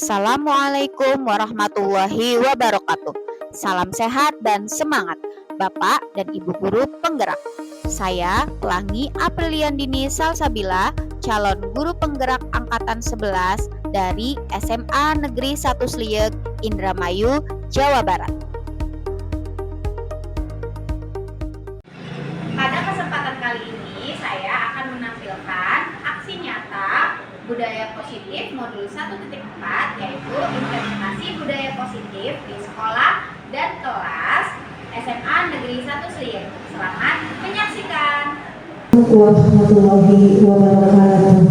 Assalamualaikum warahmatullahi wabarakatuh. Salam sehat dan semangat, Bapak dan Ibu guru penggerak. Saya Pelangi Apriliandini Salsabila, calon guru penggerak angkatan 11 dari SMA Negeri 1 Sliek, Indramayu, Jawa Barat. Pada kesempatan kali ini saya akan menampilkan aksi nyata budaya positif modul 1.4, yaitu implementasi budaya positif di sekolah dan kelas SMA Negeri 1 Sliek. Selamat menyaksikan. Warahmatullahi wabarakatuh.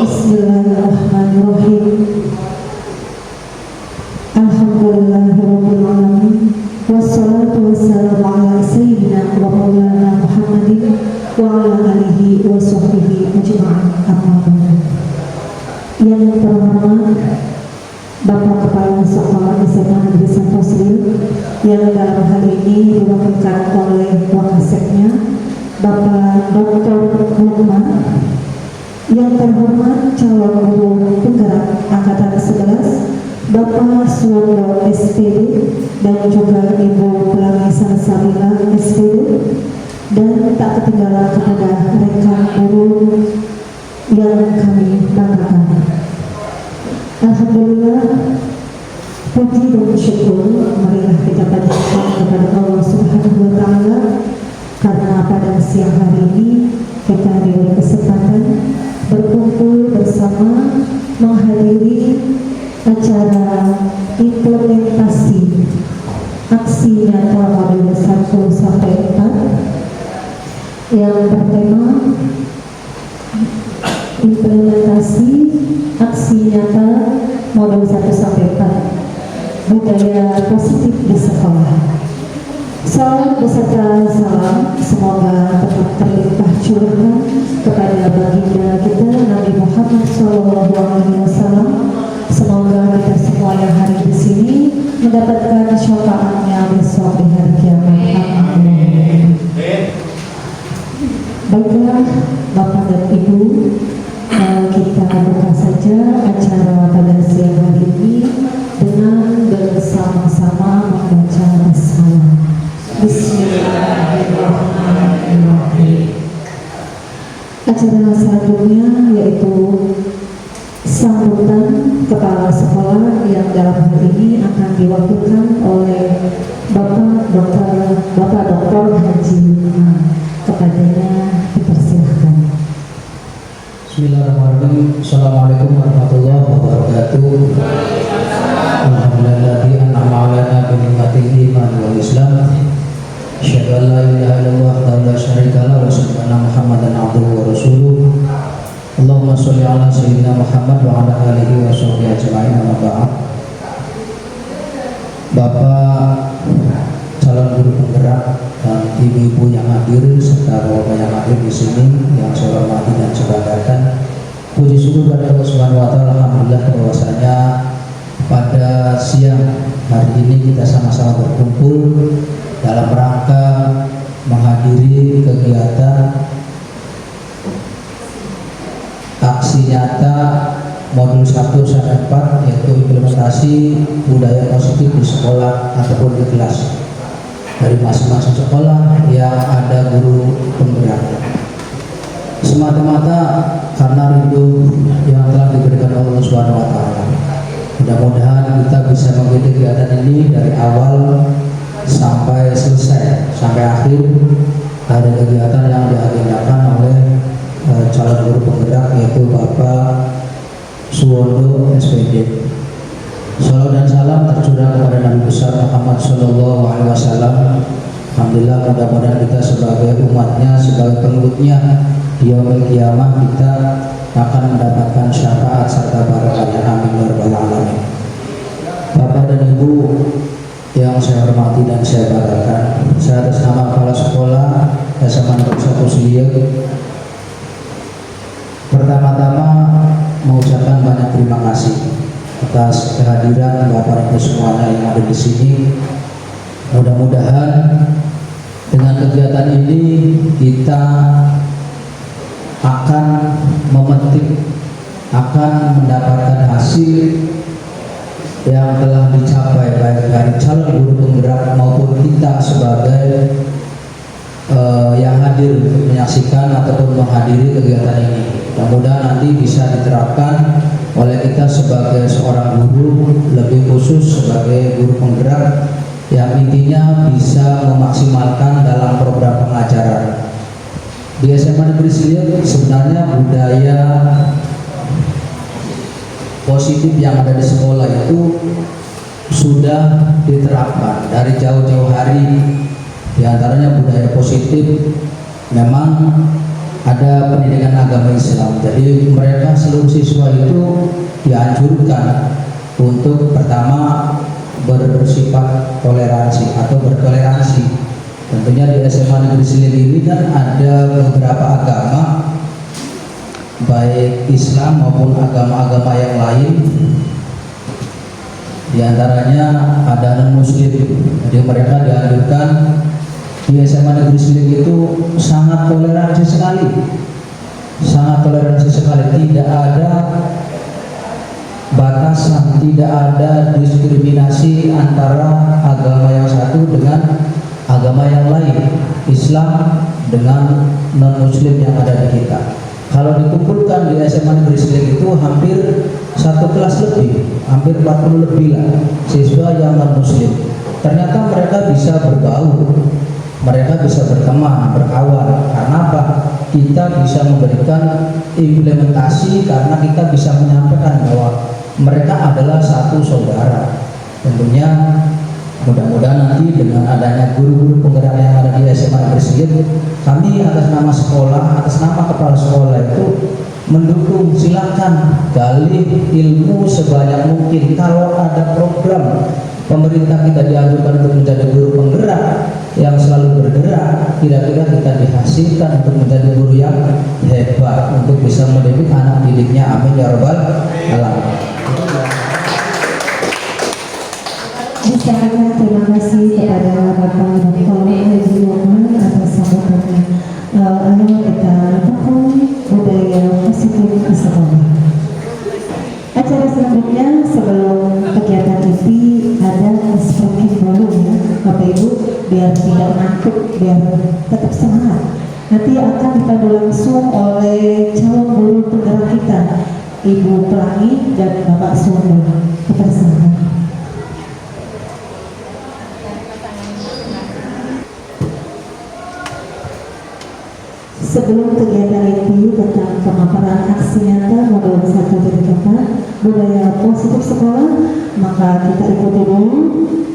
Bismillahirrahmanirrahim. Alhamdulillahirabbil alamin. Wassalatu wassalamu ala sayyidina wa maulana Muhammadin wa ala alihi wa sahbihi ajma'in. Amma ba'du. Yang terhormat Bapak Kepala Sekolah SMA Negeri 1 Sliek yang dalam hal ini diwakilkan oleh Wakaseknya Bapak Dr. Lukman, yang terhormat calon guru penggerak angkatan 11 Bapak Suwondo SPD dan juga Ibu Pelangi Salsabila SPD, dan tak ketinggalan kepada rekan guru yang kami banggakan. Alhamdulillah, puji dan syukur marilah kita panjatkan kepada Allah Subhanahu wa Ta'ala, karena pada siang hari ini kita diberi kesempatan berkumpul bersama menghadiri acara implementasi aksi nyata modul 1-4 yang bertema implementasi aksi nyata modul 1-4 budaya positif di sekolah. Salam beserta salam semoga tetap terlimpah curahkan kepada baginda kita Nabi Muhammad SAW. Semoga kita semua yang hadir di sini mendapatkan syafaatnya besok di hari kiamat. Amin. Baiklah Bapak dan Ibu, kita buka saja acara pada siang hari ini dengan bersama-sama membaca basmalah. Bismillahirrahmanirrahim. Acara selanjutnya yaitu sambutan kepala sekolah yang dalam hal ini akan diwakilkan oleh Bapak Dr. Haji. Kepadanya dipersilahkan. Bismillahirrahmanirrahim. Assalamualaikum warahmatullahi wabarakatuh. Alhamdulillahi an'ama 'alaina bi ni'matil iman wal islam. Asyhadu an la ilaha illallah wa la syarika lahu wa asyhadu anna Muhammadan abduhu wa rasuluh. Allahumma sholli ala sayyidina Muhammad wa ala alihi wa sahbihi ajma'in. Amma ba'd. Bapak calon guru penggerak dan ibu-ibu yang hadir serta bapak yang hadir di sini yang saya hormati dan saya banggakan, puji syukur kepada Allah Subhanahu wa Ta'ala. Alhamdulillah bahwasanya pada siang hari ini kita sama-sama berkumpul dalam rangka menghadiri kegiatan aksi nyata modul 1-4, yaitu implementasi budaya positif di sekolah ataupun di kelas dari masing-masing sekolah yang ada guru penggerak. Semata-mata karena rindu yang telah diberikan Allah Subhanahu wa Ta'ala. Mudah-mudahan kita bisa mengikuti kegiatan ini dari awal sampai selesai, sampai akhir. Ada kegiatan yang diagendakan oleh calon guru penggerak, yaitu Bapak Suwondo SPD. Salam dan salam tercurah kepada Nabi besar Muhammad Sallallahu Alaihi Wasallam. Alhamdulillah, mudah-mudahan kita sebagai umatnya, sebagai pengikutnya di yaumil qiyamah kita akan mendapatkan syafaat serta barakahnya. Amin ya rabbal alamin. Bapak dan Ibu yang saya hormati dan saya banggakan, saya atas nama kepala sekolah SMA Negeri 1 Sliek pertama-tama mengucapkan banyak terima kasih atas kehadiran Bapak Ibu semuanya yang ada di sini. Mudah-mudahan dengan kegiatan ini kita akan memetik, akan mendapatkan hasil yang telah dicapai baik dari calon guru penggerak maupun kita sebagai yang hadir menyaksikan ataupun menghadiri kegiatan ini. Mudah-mudahan nanti bisa diterapkan oleh kita sebagai seorang guru, lebih khusus sebagai guru penggerak yang intinya bisa memaksimalkan dalam program pengajaran. Di SMA Negeri Sliep sebenarnya budaya positif yang ada di sekolah itu sudah diterapkan dari jauh-jauh hari. Di antaranya budaya positif, memang ada pendidikan agama Islam. Jadi mereka seluruh siswa itu dianjurkan untuk pertama bersifat toleransi atau bertoleransi. Tentunya di SMA Negeri Sliep ini kan ada beberapa agama, baik Islam maupun agama-agama yang lain. Di antaranya ada non-muslim. Jadi mereka dianjurkan di SMA Negeri Sliep itu sangat toleransi sekali, sangat toleransi sekali. Tidak ada batasan, tidak ada diskriminasi antara agama yang satu dengan agama yang lain, Islam dengan non-muslim yang ada di kita. Kalau dikumpulkan di SMA Negeri Sliep itu hampir satu kelas lebih, hampir 40 lebih lah siswa yang non-muslim. Ternyata mereka bisa berbaur, mereka bisa berteman, berkawan. Karena apa? Kita bisa memberikan implementasi karena kita bisa menyampaikan bahwa mereka adalah satu saudara. Tentunya mudah-mudahan nanti dengan adanya guru-guru penggerak yang ada di SMA Negeri Sliep, kami atas nama sekolah, atas nama kepala sekolah itu mendukung. Silakan gali ilmu sebanyak mungkin. Kalau ada program pemerintah kita dianjurkan untuk menjadi guru penggerak yang selalu bergerak, kira-kira kita dihasilkan untuk menjadi guru yang hebat untuk bisa mendidik anak didiknya. Amin ya rabbal alamin. Misalnya terima kasih kepada Bapak Dr. Haji Muhammad atas sambutannya. Lalu kita lakukan budaya positif di sekolah. Acara selanjutnya sebelum kegiatan ini ada speaking dulu ya, Bapak Ibu, biar tidak ngantuk, biar tetap semangat. Nanti akan dipandu langsung oleh calon guru penggerak kita, Ibu Pelangi dan Bapak Suwondo. Kepersilakan. Sebelum kegiatan itu tentang pemaparan aksi nyata modul 1.4 budaya positif sekolah, maka kita ikuti dulu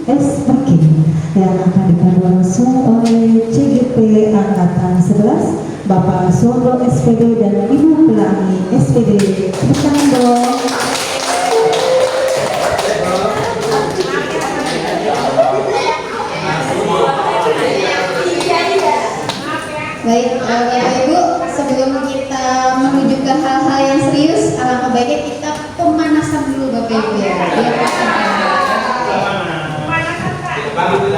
speaking yang akan dipandu langsung oleh CGP Angkatan 11 Bapak Suwondo SPD dan Ibu Pelangi SPD. Tepuk tangan dong. Baik, Bapak Ibu, sebelum kita menuju ke hal-hal yang serius, alangkah baiknya kita pemanasan dulu Bapak Ibu ya.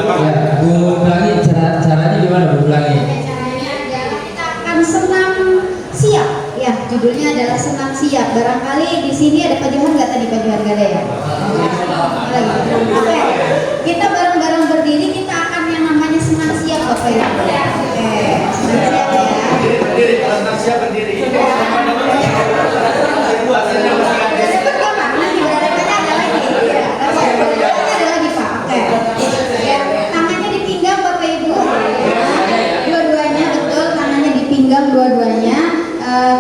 Ya, Bu Pelangi, caranya gimana Bu Pelangi? Caranya adalah kita akan senam siap, ya. Judulnya adalah senam siap. Barangkali di sini ada Pak Johan nggak tadi? Pak Johan nggak ada ya? Oke, kita bareng-bareng berdiri, kita akan yang namanya senam siap Bapak Ibu. Oke, senam siap ya. Berdiri, kalau senam siap berdiri. Dua-duanya,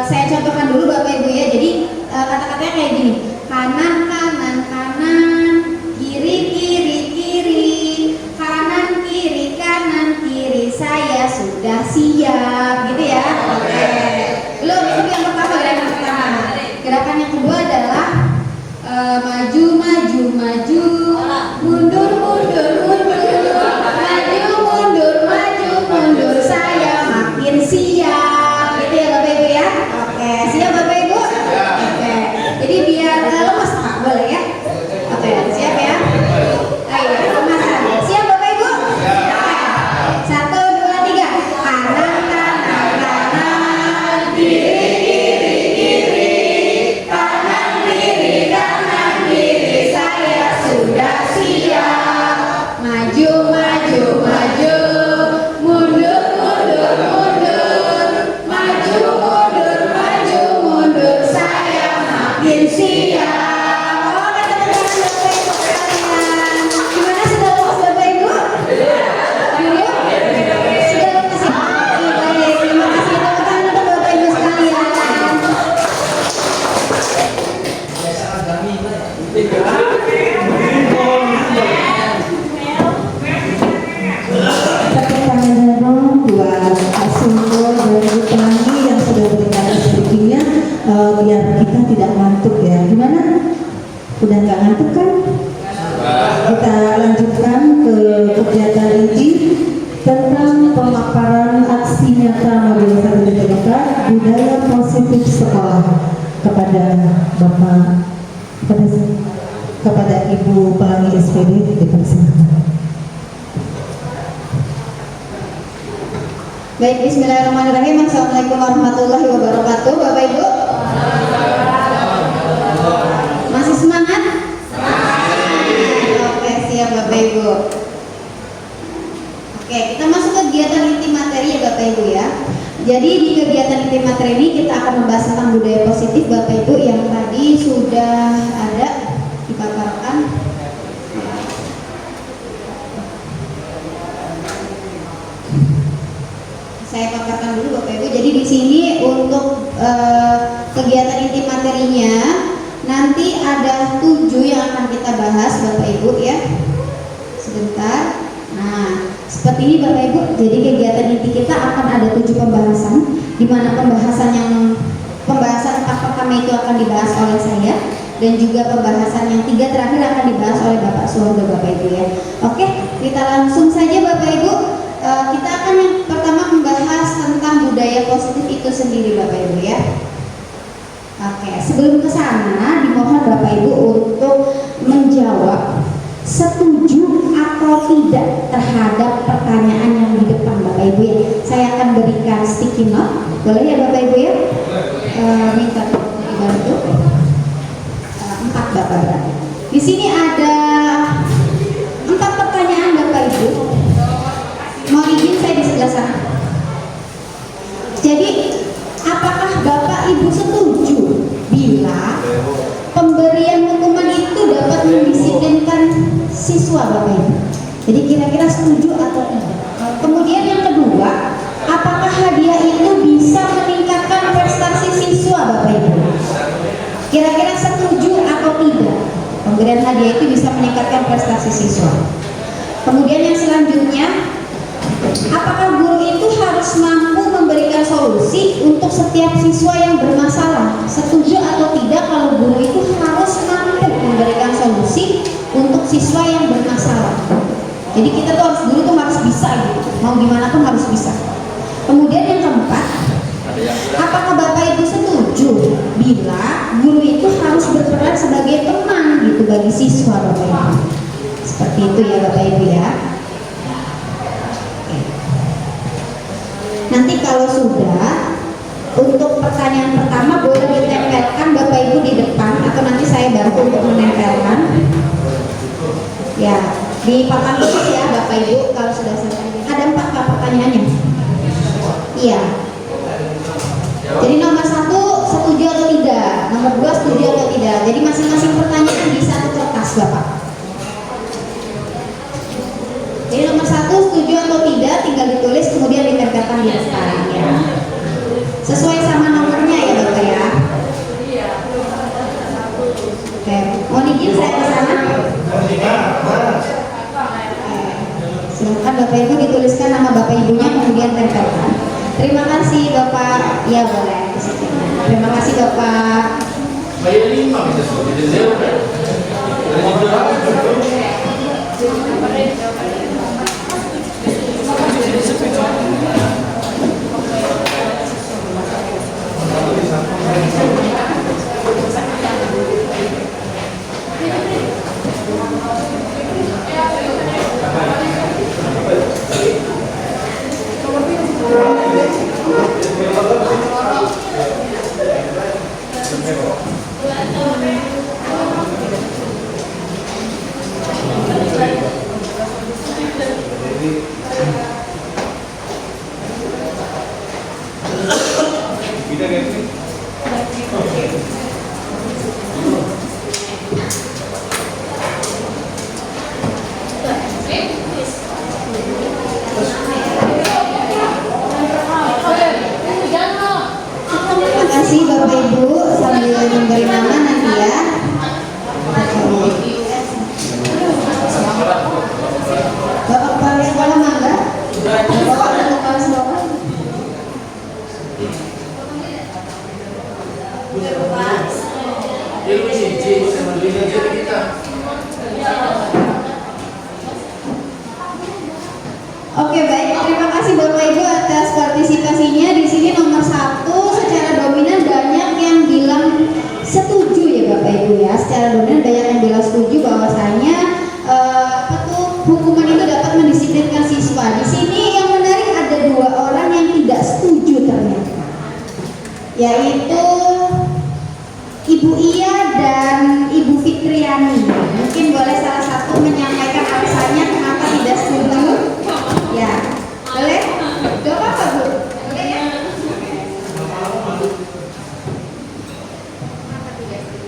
saya contohkan dulu Bapak Ibu ya. Jadi kata-katanya kayak gini: kanan kanan kanan, kiri kiri kiri, kanan kiri saya sudah siap, gitu ya. Oke. Belum, itu yang pertama, gerakan pertama. Gerakan yang kedua adalah maju maju maju, mundur mundur mundur, maju mundur maju mundur, saya makin siap. Siap Bapak Ibu? Oke. Jadi biar lemas Pak, boleh ya? Oke, siap ya? Ayo, lemas. Siap Bapak Ibu? Oke. 1, 2, 3. Kanan, kanan, kanan, kiri, kita lanjutkan ke kegiatan inti tentang pemaparan aksi nyata modul 1.4 budaya positif sekolah kepada Bapak kepada Ibu Pelangi SPD dipersilakan. Baik, bismillahirrahmanirrahim. Assalamualaikum warahmatullahi wabarakatuh. Bapak Ibu, masih semangat? Oke, siap Bapak Ibu. Oke, kita masuk ke kegiatan inti materi ya Bapak Ibu ya. Jadi di kegiatan inti materi ini kita akan membahas tentang budaya positif Bapak Ibu yang tadi sudah ada dipaparkan. Saya paparkan dulu Bapak Ibu. Jadi di sini untuk kegiatan inti materinya nanti ada 7 yang akan kita bahas Bapak Ibu ya. Sebentar. Nah, seperti ini Bapak Ibu. Jadi kegiatan inti kita akan ada 7 pembahasan, di mana pembahasan empat pertama itu akan dibahas oleh saya, dan juga pembahasan yang 3 terakhir akan dibahas oleh Bapak Suwardo Bapak Ibu ya. Oke, kita langsung saja Bapak Ibu. Kita akan yang pertama membahas tentang budaya positif itu sendiri Bapak Ibu ya. Oke, sebelum ke sana dimohon Bapak Ibu untuk menjawab setuju atau tidak terhadap pertanyaan yang di depan Bapak Ibu ya. Saya akan berikan sticky note, boleh ya Bapak Ibu ya? Minta dibantu. 4 Bapak berarti. Di sini ada 4 pertanyaan Bapak Ibu. Mau izin saya di sebelah sana. Jadi, apakah Bapak Ibu setuju bila pemberian hukuman itu dapat mendisiplinkan siswa Bapak Ibu? Jadi kira-kira setuju atau tidak? Kemudian yang kedua, apakah hadiah itu bisa meningkatkan prestasi siswa Bapak Ibu? Kira-kira setuju atau tidak? Pemberian hadiah itu bisa meningkatkan prestasi siswa. Kemudian yang selanjutnya, apakah guru itu harus mampu memberikan solusi untuk setiap siswa yang bermasalah? Setuju atau tidak kalau guru itu harus mampu memberikan solusi untuk siswa yang bermasalah? Jadi kita tuh guru tuh harus bisa gitu, mau gimana pun harus bisa. Kemudian yang keempat, apakah Bapak Ibu setuju bila guru itu harus berperan sebagai teman gitu bagi siswa Bapak Ibu? Seperti itu ya Bapak Ibu ya. Nanti kalau sudah, untuk pertanyaan pertama boleh ditempelkan Bapak Ibu di depan, atau nanti saya bantu untuk menempelkan. Ya, di papan tulis ya Bapak Ibu kalau sudah selesai. Ada 4 pertanyaannya. Iya. Jadi nomor 1 setuju atau tidak, nomor 2 setuju atau tidak. Jadi masing-masing pertanyaan di satu kertas Bapak. Jadi nomor 1 setuju atau tidak tinggal ditulis kemudian ditempelkan di depan ya. Sesuai sama nomornya ya Bapak ya. Oke, mohon izin saya ke sana. Silakan Bapak Ibu dituliskan nama Bapak Ibunya kemudian tempelkan. Terima kasih Bapak. Ya boleh. Terima kasih Bapak. diskusinya di sini nomor 1 secara dominan banyak yang bilang setuju ya Bapak Ibu ya. Secara dominan banyak yang bilang setuju bahwasanya hukuman itu dapat mendisiplinkan siswa. Di sini yang menarik ada 2 orang yang tidak setuju ternyata, yaitu Ibu Iya dan Ibu Fitriani. Mungkin boleh salah satu menyampaikan alasannya kenapa tidak setuju. Ya, boleh? Gak apa-apa Bu. Boleh ya?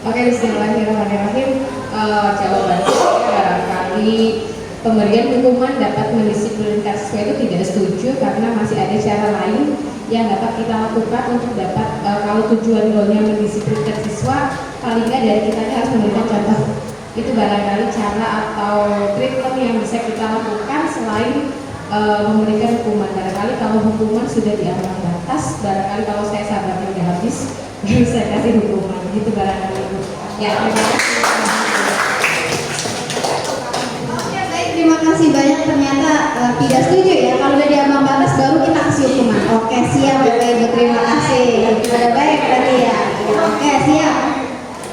Oke, bismillahirrahmanirrahim. Jawaban saya barangkali pemberian hukuman dapat mendisiplinkan siswa itu tidak setuju karena masih ada cara lain yang dapat kita lakukan untuk dapat kalau tujuan goalnya mendisiplinkan siswa, paling nggak dari kita harus memberikan contoh. Itu barangkali cara atau treatment yang bisa kita lakukan selain memberikan hukuman. Barangkali kalau hukuman sudah di ambang batas, barangkali kalau saya sabarnya udah habis, baru saya kasih hukuman. Itu barangkali. Ya, terima kasih. Oke, baik, terima kasih banyak. Ternyata tidak setuju ya. Kalau udah di ambang batas baru kita kasih hukuman. Oke, siap Bapak Ibu, terima kasih. Sudah baik berarti ya. Oke, siap.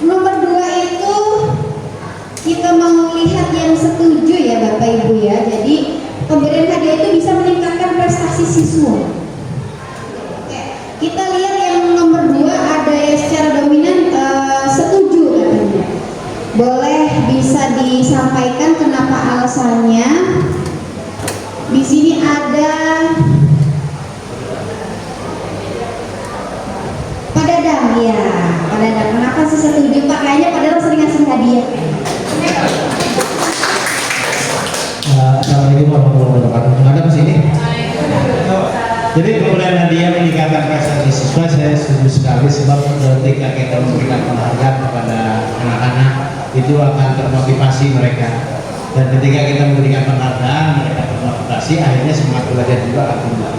Nomor 2 itu kita mau lihat yang setuju ya Bapak Ibu ya. Jadi pemberian hadiah itu bisa meningkatkan prestasi siswa. Oke, kita lihat yang nomor 2 ada yang secara dominan setuju katanya. Boleh bisa disampaikan kenapa alasannya? Di sini ada Pak Dadang ya. Pak Dadang, kenapa sih setuju Pak? Kayaknya Pak Dadang sering ngasih hadiah. Assalamualaikum warahmatullahi wabarakatuh. Ada di sini? Jadi pemberian hadiah meningkatkan prestasi siswa saya setuju sekali, sebab ketika kita memberikan penghargaan kepada anak-anak itu akan termotivasi mereka, dan ketika kita memberikan penghargaan mereka termotivasi, akhirnya semangat belajar juga akan tumbuh.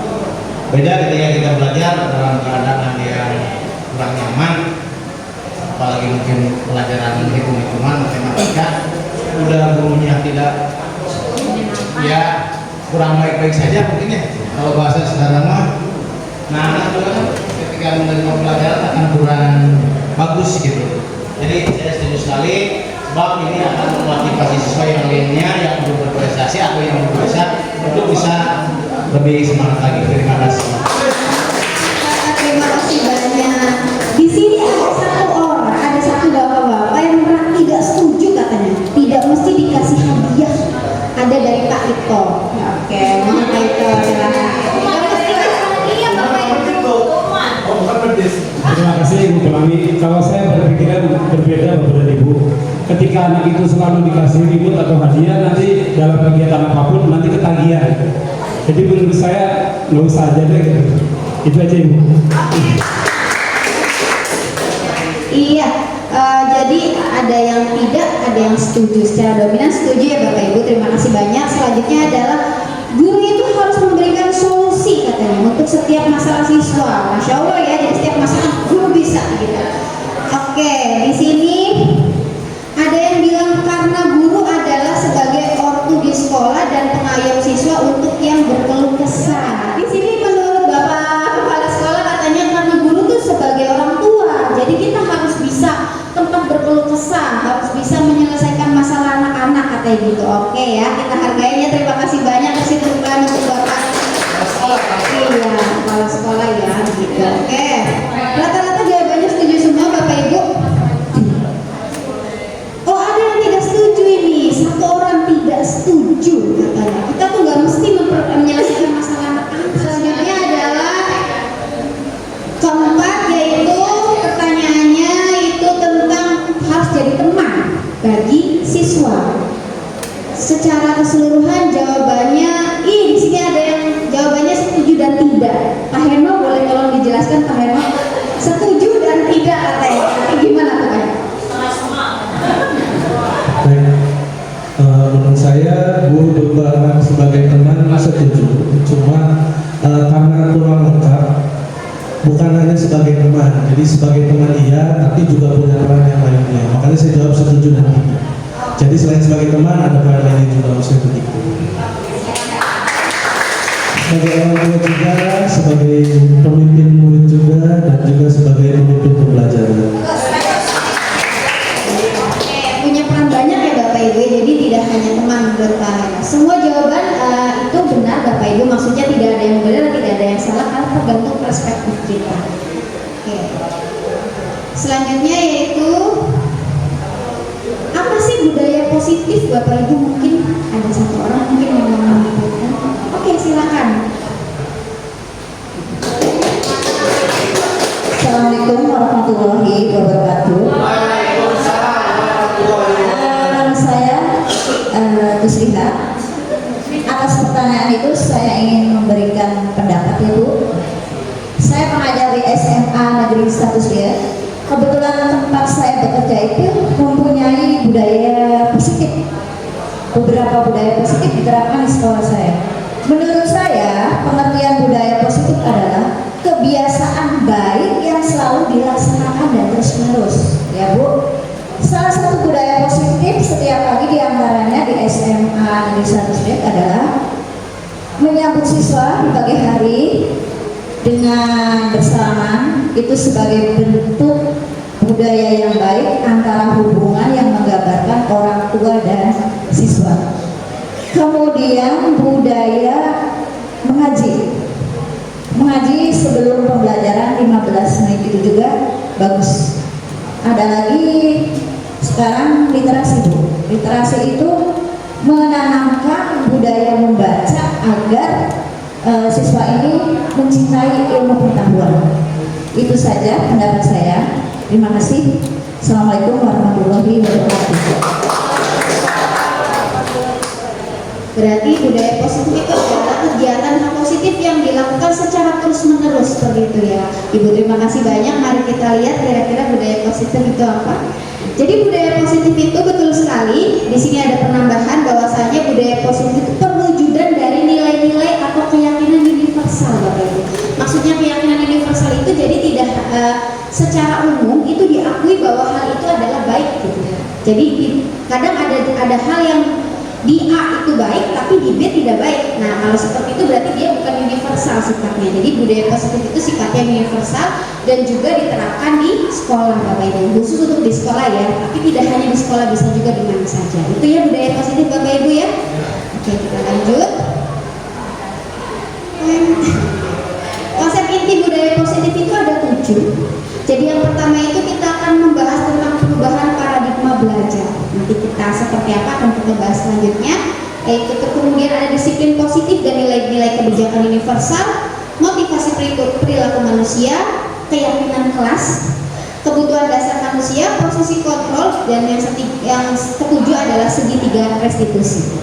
Beda ketika kita belajar dalam keadaan yang kurang nyaman, apalagi mungkin pelajaran hitung-hitungan matematika, udah gurunya tidak ya kurang baik-baik saja mungkin ya, kalau bahasa sederhana. Nah, anak juga kan ketika menerima pelajaran akan kurang bagus gitu. Jadi saya setuju sekali, sebab ini akan memotivasi siswa yang lainnya yang belum berprestasi atau yang belum untuk bisa lebih semangat lagi. Terima kasih. Terima kasih banyak. Di sini ada satu bapak-bapak yang tidak setuju katanya. Tidak mesti dikasih hadiah. Ada dari Pak Ito. Oke, mohon Pak Ito silakan. Iya, Bapak Ito. Terima kasih Ibu Pelangi. Kalau saya berpikiran berbeda dengan Ibu. Ketika anak itu selalu dikasih ribut atau hadiah, nanti dalam kegiatan apapun nanti ketagihan. Jadi menurut saya nggak usah aja deh gitu. Itu aja Ibu. Iya, jadi ada yang tidak, ada yang setuju. Secara dominan setuju ya Bapak Ibu. Terima kasih banyak. Selanjutnya adalah guru itu harus memberikan solusi katanya untuk setiap masalah siswa. Masya Allah ya, jadi setiap masalah guru bisa gitu. Oke, di sini ada yang bilang karena guru adalah sebagai ortu di sekolah dan pengayom siswa untuk yang berkeluh kesah. Di sini menurut Bapak Kepala Sekolah katanya karena guru tuh sebagai orang tua, jadi kita harus bisa tempat berkeluh kesah, harus bisa menyelesaikan masalah anak-anak katanya gitu. Oke ya, kita hargainya. Terima kasih banyak, kasih tepuk tangan untuk Bapak. Iya, Kepala Sekolah ya gitu. Oke, rata-rata jawabannya setuju semua Bapak Ibu. Oh, ada yang tidak setuju ini. Satu orang tidak setuju katanya. Kita tuh nggak mesti menyelesaikan masalah anak-anak. Selanjutnya adalah keempat, yaitu pertanyaannya itu tentang harus jadi teman bagi siswa. Secara keseluruhan jawabannya, di sini ada yang jawabannya setuju dan tidak. Pak Heno boleh tolong dijelaskan Pak Heno? Setuju dan tidak katanya. Gimana tuh Pak? Baik, menurut saya guru berperan sebagai teman setuju. Cuma karena kurang lengkap, bukan hanya sebagai teman, jadi sebagai teman iya, tapi juga punya peran yang lainnya. Makanya saya jawab setuju dan tidak. Jadi selain sebagai teman, ada peran lainnya juga harus begitu. sebagai orang tua juga, sebagai pemimpin murid juga, dan juga sebagai pemimpin pembelajaran. Oke, punya peran banyak ya Bapak Ibu, jadi tidak hanya teman berpahala. Semua jawaban itu benar Bapak Ibu, maksudnya tidak ada yang benar, tidak ada yang salah, karena tergantung perspektif kita. Oke. Selanjutnya yaitu apa sih budaya positif Bapak Ibu? Mungkin ada satu orang mungkin yang mau menyebutkan. Oke, silakan. Assalamualaikum warahmatullahi wabarakatuh. Nama saya Tusliha. Atas pertanyaan itu saya ingin memberikan pendapat ya Bu. Saya pengajar di SMA Negeri 1 ya. Kebetulan tempat saya bekerja itu mempunyai budaya positif. Beberapa budaya positif diterapkan di sekolah saya. Menurut saya, pengertian budaya positif adalah kebiasaan baik yang selalu dilaksanakan dan terus-menerus, ya Bu. Salah satu budaya positif setiap pagi diantaranya di SMA Negeri 1 adalah menyambut siswa di pagi hari dengan bersalaman, itu sebagai bentuk budaya yang baik antara hubungan yang menggambarkan orang tua dan siswa. Kemudian budaya mengaji sebelum pembelajaran 15 menit itu juga bagus. Ada lagi sekarang literasi Bu. Literasi itu menanamkan budaya membaca agar siswa ini mencintai ilmu pengetahuan. Itu saja pendapat saya. Terima kasih. Assalamualaikum warahmatullahi wabarakatuh. Berarti budaya positif itu adalah kegiatan positif yang dilakukan secara terus-menerus seperti itu ya. Ibu terima kasih banyak. Mari kita lihat kira-kira budaya positif itu apa. Jadi budaya positif itu betul sekali. Di sini ada penambahan bahwasanya budaya positif itu perwujudan dari nilai-nilai atau keyakinan universal Bapak Ibu. Maksudnya keyakinan universal itu jadi tidak secara umum itu diakui bahwa hal itu adalah baik gitu. Jadi kadang ada hal yang di A itu baik tapi di B tidak baik. Nah kalau seperti itu berarti dia bukan universal sifatnya. Jadi budaya positif itu sifatnya universal dan juga diterapkan di sekolah Bapak Ibu, khusus untuk di sekolah ya, tapi tidak hanya di sekolah, bisa juga di mana saja. Itu ya budaya positif Bapak Ibu ya. Oke, kita lanjut. Konsep inti budaya positif itu ada 7. Jadi yang pertama itu kita akan membahas tentang perubahan paradigma belajar. Nanti kita seperti apa akan kita bahas selanjutnya. Yaitu kemudian ada disiplin positif dan nilai-nilai kebijakan universal, motivasi perilaku manusia, keyakinan kelas, kebutuhan dasar manusia, posisi kontrol, dan yang ketujuh adalah segitiga restitusi.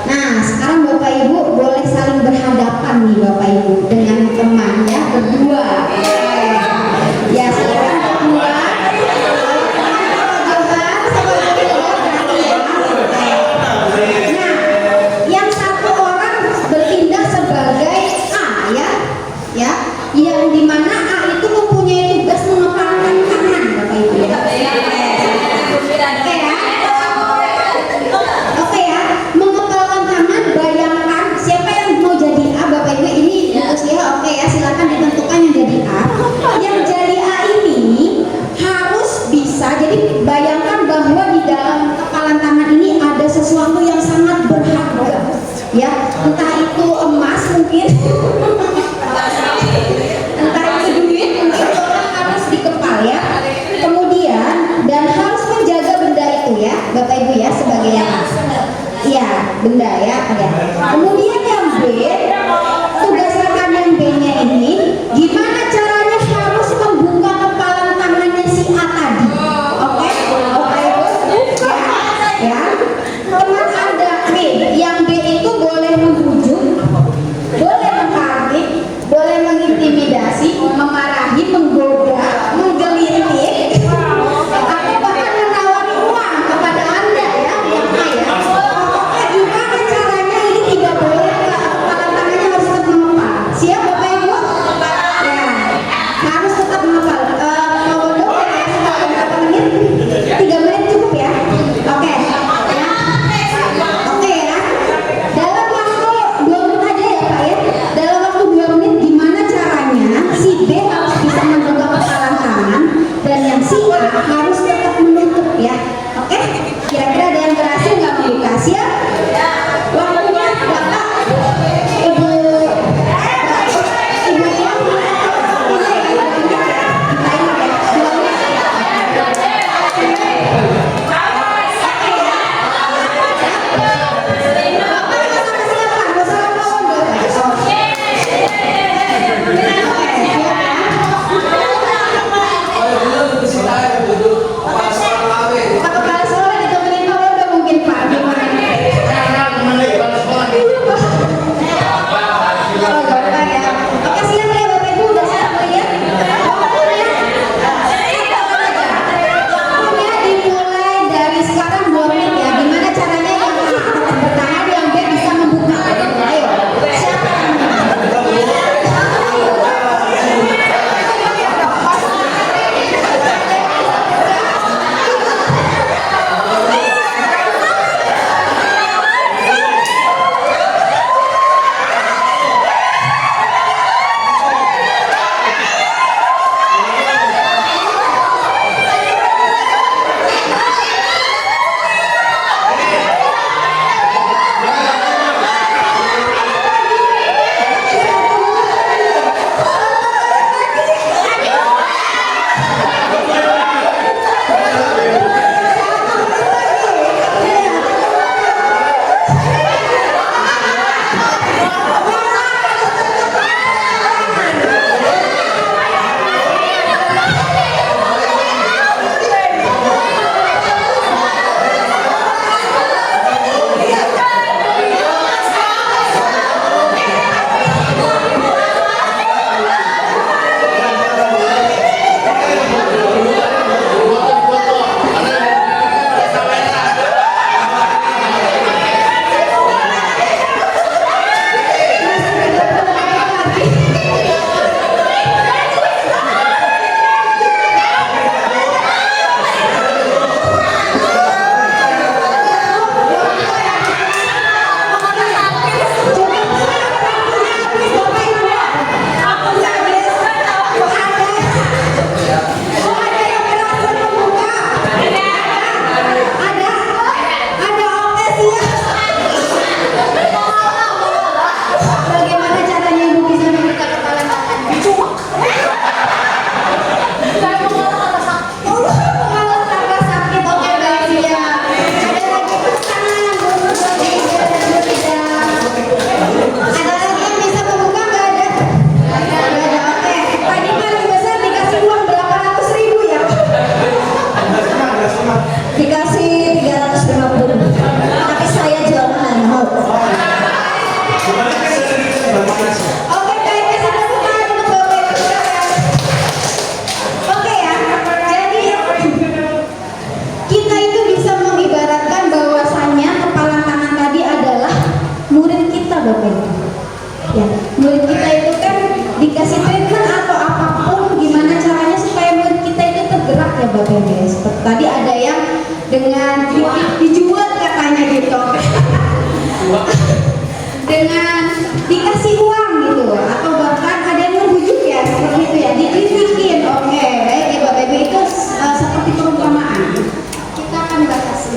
Nah, sekarang Bapak Ibu boleh saling berhadapan nih Bapak Ibu dengan teman ya, berdua. Ya, silakan berdua. Nah, yang satu orang bertindak sebagai A ya, yang dimana A itu mempunyai tugas mengepalkan tangan Bapak Ibu ya. Oke ya, mengepalkan tangan. Bayangkan siapa yang mau jadi A Bapak Ibu ini ya. Oke ya, silakan ditentukan yang jadi A. Yang jadi A ini harus bisa. Jadi bayangkan bahwa di dalam kepalan tangan ini ada sesuatu yang sangat berharga ya, entah itu emas mungkin entah itu duit, mungkin orang harus dikepal ya. Kemudian dan harus menjaga benda itu ya Bapak Ibu ya, sebagai yang iya benda ya. Kemudian yang B, tugas rekan yang B-nya ini gimana caranya harus membuka kepalan tangannya si A tadi. Oke Bapak Ibu ya. Teman Anda B, yang B itu boleh membujuk, boleh mengkritik,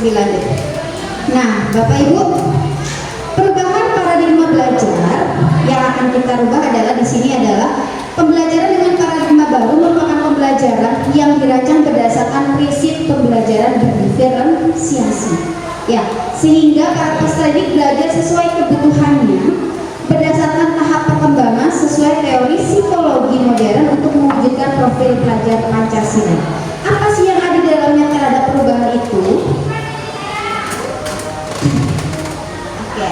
lebih lanjut. Nah, Bapak Ibu, perubahan paradigma belajar yang akan kita rubah adalah di sini adalah pembelajaran dengan paradigma baru merupakan pembelajaran yang dirancang berdasarkan prinsip pembelajaran berdiferensiasi. Ya, sehingga para peserta didik belajar sesuai kebutuhannya berdasarkan tahap perkembangan sesuai teori psikologi modern untuk mewujudkan profil pelajar Pancasila. Apa sih yang ada di dalamnya terhadap perubahan itu? Oke.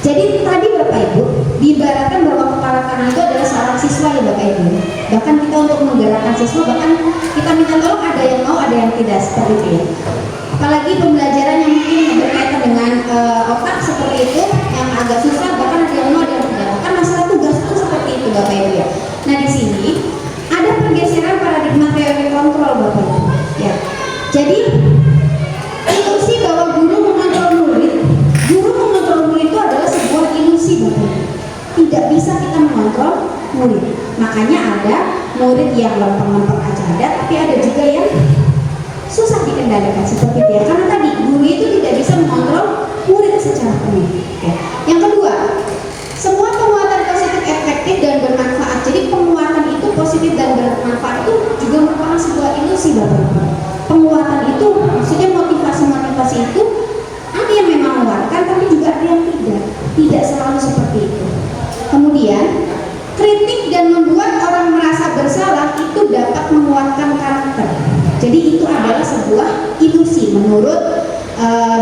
Jadi tadi Bapak Ibu diibaratkan bahwa kepala tangan itu adalah seorang siswa ya Bapak Ibu. Bahkan kita untuk menggerakkan siswa, bahkan kita minta tolong ada yang mau, ada yang tidak, seperti itu ya. Apalagi pembelajaran yang mungkin berkaitan dengan otak seperti itu, yang agak susah, bahkan ada yang mau, ada yang tidak. Bahkan masalah tugas itu seperti itu Bapak Ibu ya. Nah di sini ada pergeseran paradigma teori kontrol Bapak Ibu. Ya. Jadi ilusi bahwa guru mengontrol murid itu adalah sebuah ilusi Bapak Ibu. Tidak bisa kita mengontrol murid. Makanya ada murid yang lempeng-lempeng aja ada, tapi ada juga yang susah dikendalikan seperti itu ya. Karena tadi guru itu tidak bisa mengontrol murid secara penuh. Oke. Yang kedua, semua penguatan positif efektif dan bermanfaat. Jadi penguatan itu positif dan bermanfaat itu juga merupakan sebuah ilusi Bapak Ibu. Penguatan itu maksudnya motivasi itu ada yang memang menguatkan, tapi juga ada yang tidak. Tidak selalu seperti itu. Kemudian kritik dan membuat orang merasa bersalah itu dapat menguatkan karakter. Jadi itu adalah sebuah ilusi menurut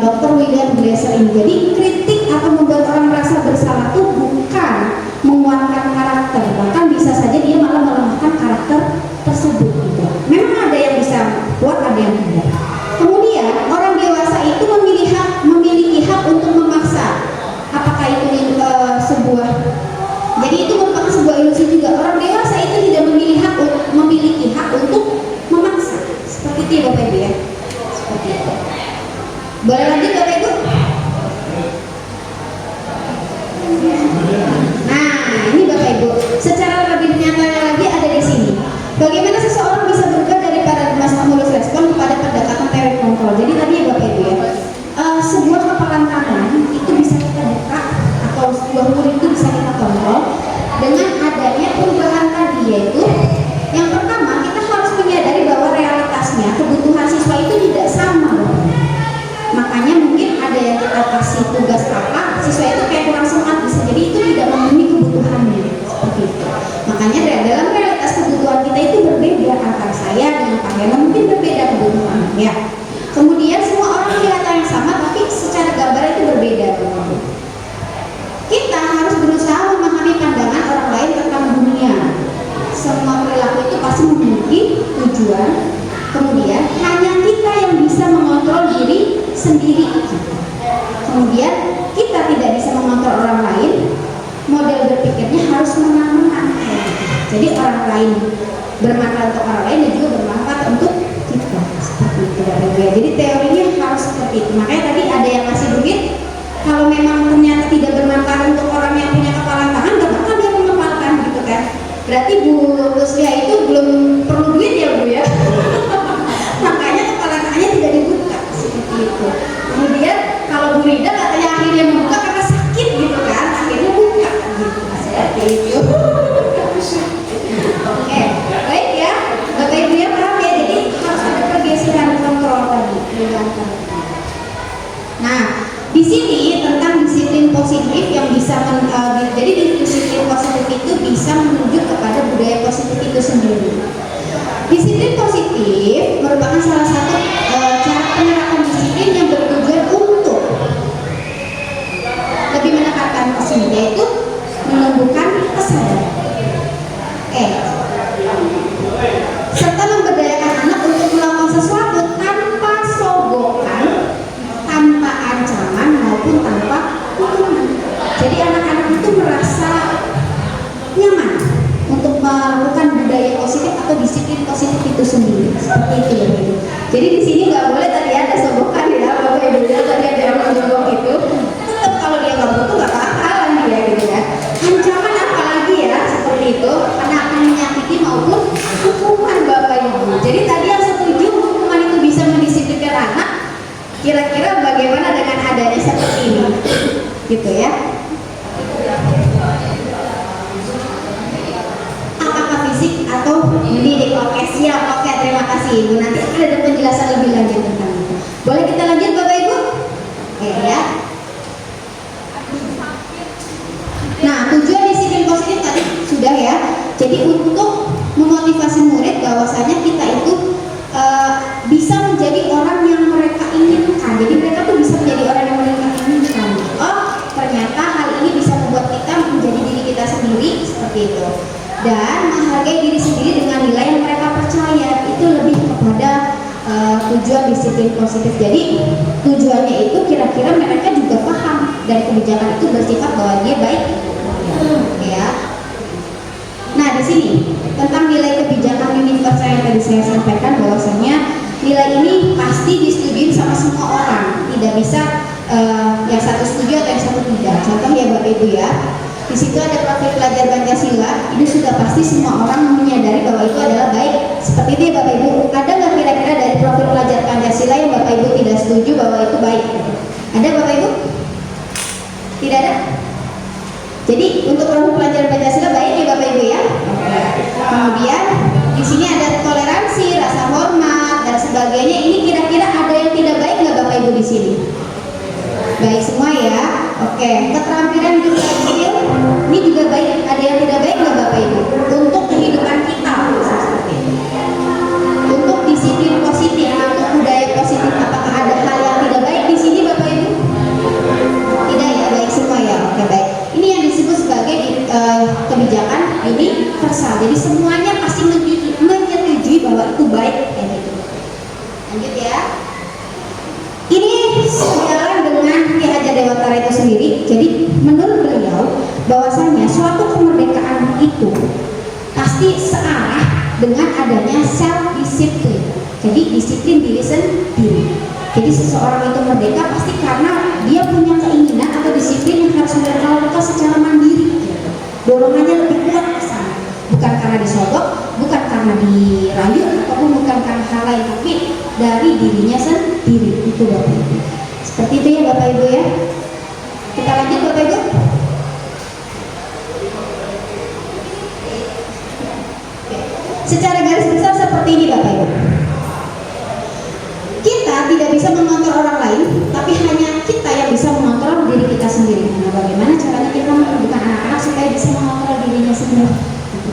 Dr. William Glasser ini. Jadi kritik atau membuat orang merasa bersalah itu bukan menguatkan karakter, bahkan bisa saja dia malah melemahkan karakter tersebut gitu. Memang ada yang bisa kuat, ada yang tidak. Kemudian orang dewasa itu memiliki hak untuk memaksa. Apakah itu sebuah, jadi itu merupakan sebuah ilusi juga. Orang dewasa itu tidak memiliki hak untuk memaksa. Seperti itu ya Bapak Ibu ya. Seperti itu. Boleh lanjut Bapak Ibu? Nah, ini Bapak Ibu. Secara lebih nyatanya lagi ada di sini. Bagaimana seseorang bisa berubah dari paradigma stimulus respon kepada pendekatan teori kontrol. Jadi tadi ya Bapak Ibu ya, sebuah kepalan tangan itu bisa kita buka atau sebuah murid itu bisa kita kontrol dengan adanya perubahan tadi, yaitu yang pertama kita harus menyadari bahwa realitasnya kebutuhan siswa itu tidak sama. Makanya mungkin ada yang kita kasih tugas apa, siswa itu kayak kurang semangat, bisa jadi itu tidak memenuhi kebutuhannya seperti itu. Makanya dalam realitas kebutuhan kita itu berbeda, antara saya dengan Pak Heno mungkin berbeda kebutuhannya ya. Kemudian semua orang kelihatan yang sama, tapi secara gambar itu berbeda. Kita harus berusaha memahami pandangan orang lain tentang dunia. Semua perilaku itu pasti memiliki tujuan. Kemudian hanya kita yang bisa mengontrol diri sendiri. Kemudian kita tidak bisa mengontrol orang lain. Model berpikirnya harus menang-menang. Jadi orang lain bermanfaat untuk orang lain dan juga bermanfaat untuk kita. Seperti itu ya. Jadi teorinya harus seperti itu. Makanya tadi ada yang kasih duit. Kalau memang ternyata tidak bermanfaat untuk orang yang punya kepala tangan, gak bakal dia memanfaatkan gitu kan. Berarti Bu Ruslia itu belum perlu duit ya Bu ya. Makanya kepala tangannya tidak dibuka seperti itu. Kemudian kalau Bu Rida katanya akhirnya membuka karena sakit gitu kan, akhirnya buka gitu seperti itu. Oke, baik ya Bapak Ibu ya, paham ya. Jadi harus ada pergeseran kontrol tadi. Nah, di sini tentang disiplin positif yang bisa jadi disiplin positif itu bisa menuju kepada budaya positif itu sendiri. Disiplin positif merupakan salah satu cara penerapan disiplin yang bertujuan untuk lebih menekankan kesini, yaitu menumbuhkan kesadaran. Serta memberdayakan anak untuk melakukan sesuatu tanpa sogokan, tanpa ancaman maupun tanpa hukuman. Jadi anak-anak itu merasa nyaman untuk melakukan budaya positif atau disiplin positif itu sendiri. Seperti itu ya. Jadi di sini Kira-kira bagaimana dengan adanya seperti ini? Gitu ya. Apakah fisik atau mendidik? Oke, siap. Oke, terima kasih Ibu. Nanti akan ada penjelasan lebih lanjut tentang itu. Boleh kita lanjut Bapak Ibu? Oke ya. Nah, tujuan disiplin positif tadi sudah ya. Jadi untuk memotivasi murid bahwasanya kita itu bisa menjadi orang yang mereka inginkan. Jadi mereka tuh bisa menjadi orang yang mereka inginkan. Oh, ternyata hal ini bisa membuat kita menjadi diri kita sendiri seperti itu. Dan menghargai diri sendiri dengan nilai yang mereka percaya. Itu lebih kepada tujuan disiplin positif. Jadi tujuannya itu kira-kira mereka juga paham dan kebijakan itu bersifat bahwa dia baik. Ya. Nah, di sini tentang nilai kebijakan universal yang tadi saya sampaikan bahwasanya nilai ini pasti disetujui sama semua orang, tidak bisa yang satu setuju atau yang satu tidak. Contoh ya Bapak Ibu ya, di situ ada profil pelajar Pancasila, ini sudah pasti semua orang menyadari bahwa itu adalah baik. Seperti itu ya Bapak Ibu. Ada nggak kira-kira dari profil pelajar Pancasila yang Bapak Ibu tidak setuju bahwa itu baik? Ada Bapak Ibu? Tidak ada? Jadi untuk profil pelajar Pancasila baik ya Bapak Ibu ya. Kemudian di sini ada toleransi, rasa hormat dan sebagainya. Ini kira-kira ada yang tidak baik nggak Bapak Ibu di sini? Baik semua ya. Oke, keterampilan hidup life skill ini juga baik. Ada yang tidak baik nggak Bapak Ibu? Untuk kehidupan kita seperti ini. Untuk disiplin positif, untuk budaya positif, apakah ada hal yang tidak baik di sini Bapak Ibu? Tidak ya, baik semua ya. Oke baik. Ini yang disebut sebagai kebijakan universal. Jadi semuanya pasti menyetujui bahwa itu baik kayak gitu. Lanjut ya. Ini sejalan dengan Ki Hajar Dewantara itu sendiri. Jadi menurut beliau bahwasanya suatu kemerdekaan itu pasti searah dengan adanya self disiplin. Jadi disiplin diri sendiri. Jadi seseorang itu merdeka pasti karena dia punya keinginan atau disiplin yang harus mereka lakukan secara mandiri. Dorongannya lebih kuat ke sana. Bukan karena disogok, bukan karena dirayu, ataupun bukan karena hal lain, tapi dari dirinya sendiri. Itu Bapak Ibu. Seperti itu ya Bapak Ibu ya. Kita lanjut Bapak Ibu. Secara garis besar seperti ini Bapak Ibu. Kita tidak bisa mengontrol orang lain, tapi hanya kita yang bisa mengontrol diri kita sendiri. Nah, bagaimana caranya kita menumbuhkan anak-anak supaya bisa mengontrol dirinya sendiri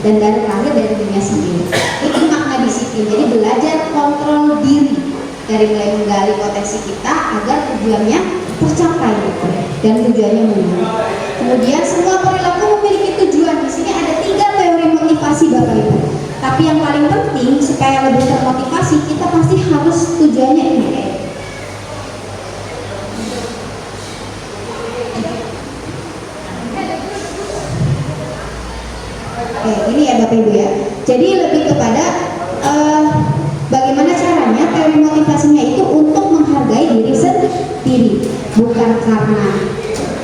dan dari lahir dari dirinya sendiri. Itu makna disiplin. Jadi belajar kontrol diri dari mulai menggali potensi kita agar tujuannya tercapai dan tujuannya menang. Kemudian semua perilaku memiliki tujuan. Di sini ada 3 teori motivasi Bapak Ibu. Tapi yang paling penting supaya lebih termotivasi kita pasti harus tujuannya ini. Oke, ini ya Bapak Ibu ya. Jadi lebih kepada bagaimana caranya teori motivasinya itu untuk menghargai diri sendiri, bukan karena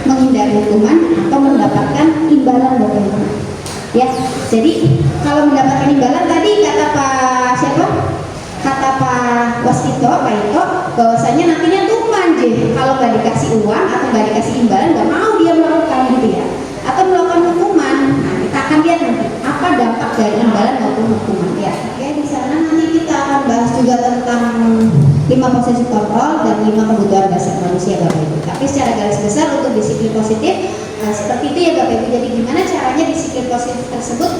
menghindari hukuman atau mendapatkan imbalan Bapak Ibu. Ya, jadi kalau mendapatkan imbalan tadi kata Pak siapa? Kata Pak Waskito, Pak Ito, bahwasanya nantinya tuh manje kalau nggak dikasih uang atau nggak dikasih imbalan nggak mau dia melakukan gitu ya, atau melakukan hukuman. Nah, kita akan lihat nanti apa dampak dari imbalan maupun hukuman ya. Oke, di sana nanti kita akan bahas juga tentang 5 posisi kontrol dan 5 kebutuhan dasar manusia Bapak Ibu. Tapi secara garis besar untuk disiplin positif seperti itu ya Bapak Ibu. Jadi gimana caranya disiplin positif tersebut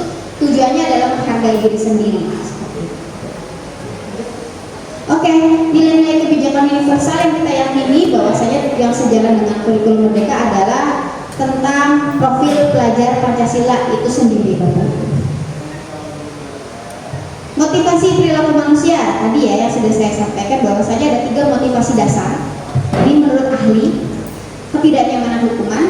tujuannya adalah menghargai diri sendiri. Oke, nilai-nilai kebijakan universal yang kita yakini bahwasanya yang sejalan dengan kurikulum merdeka adalah tentang profil pelajar Pancasila itu sendiri Bapak Ibu. Motivasi perilaku manusia tadi ya yang sudah saya sampaikan bahwasanya ada 3 motivasi dasar. Ini menurut ahli, ketidaknyamanan hukuman,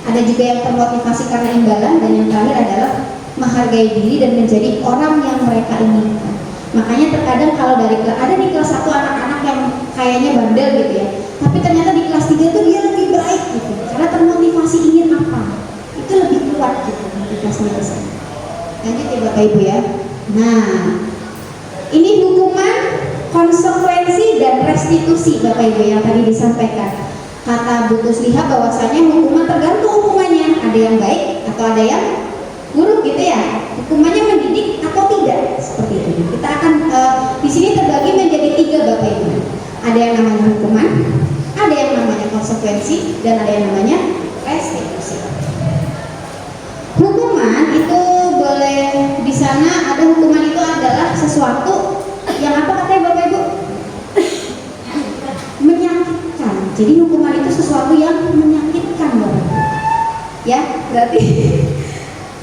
ada juga yang termotivasi karena imbalan, dan yang terakhir adalah menghargai diri dan menjadi orang yang mereka inginkan. Makanya terkadang kalau dari ada di kelas 1 anak-anak yang kayaknya bandel gitu ya, tapi ternyata di kelas 3 tuh dia lebih baik gitu, karena termotivasi ingin apa, itu lebih kuat gitu motivasinya di sana. Lanjut ya Bapak Ibu ya. Nah, ini hukuman konsekuensi dan restitusi Bapak Ibu yang tadi disampaikan. Kata Bu Tusliha bahwasanya hukuman tergantung hukumannya, ada yang baik atau ada yang buruk gitu ya. Hukumannya mendidik atau tidak, seperti itu. Kita akan di sini terbagi menjadi 3 Bapak Ibu. Ada yang namanya hukuman, ada yang namanya konsekuensi, dan ada yang namanya restitusi. Hukuman itu boleh di sana ada hukuman itu adalah sesuatu yang apa katanya Bapak Ibu? Menyakitkan. Jadi hukuman itu sesuatu yang menyakitkan Bapak Ibu. Ya, berarti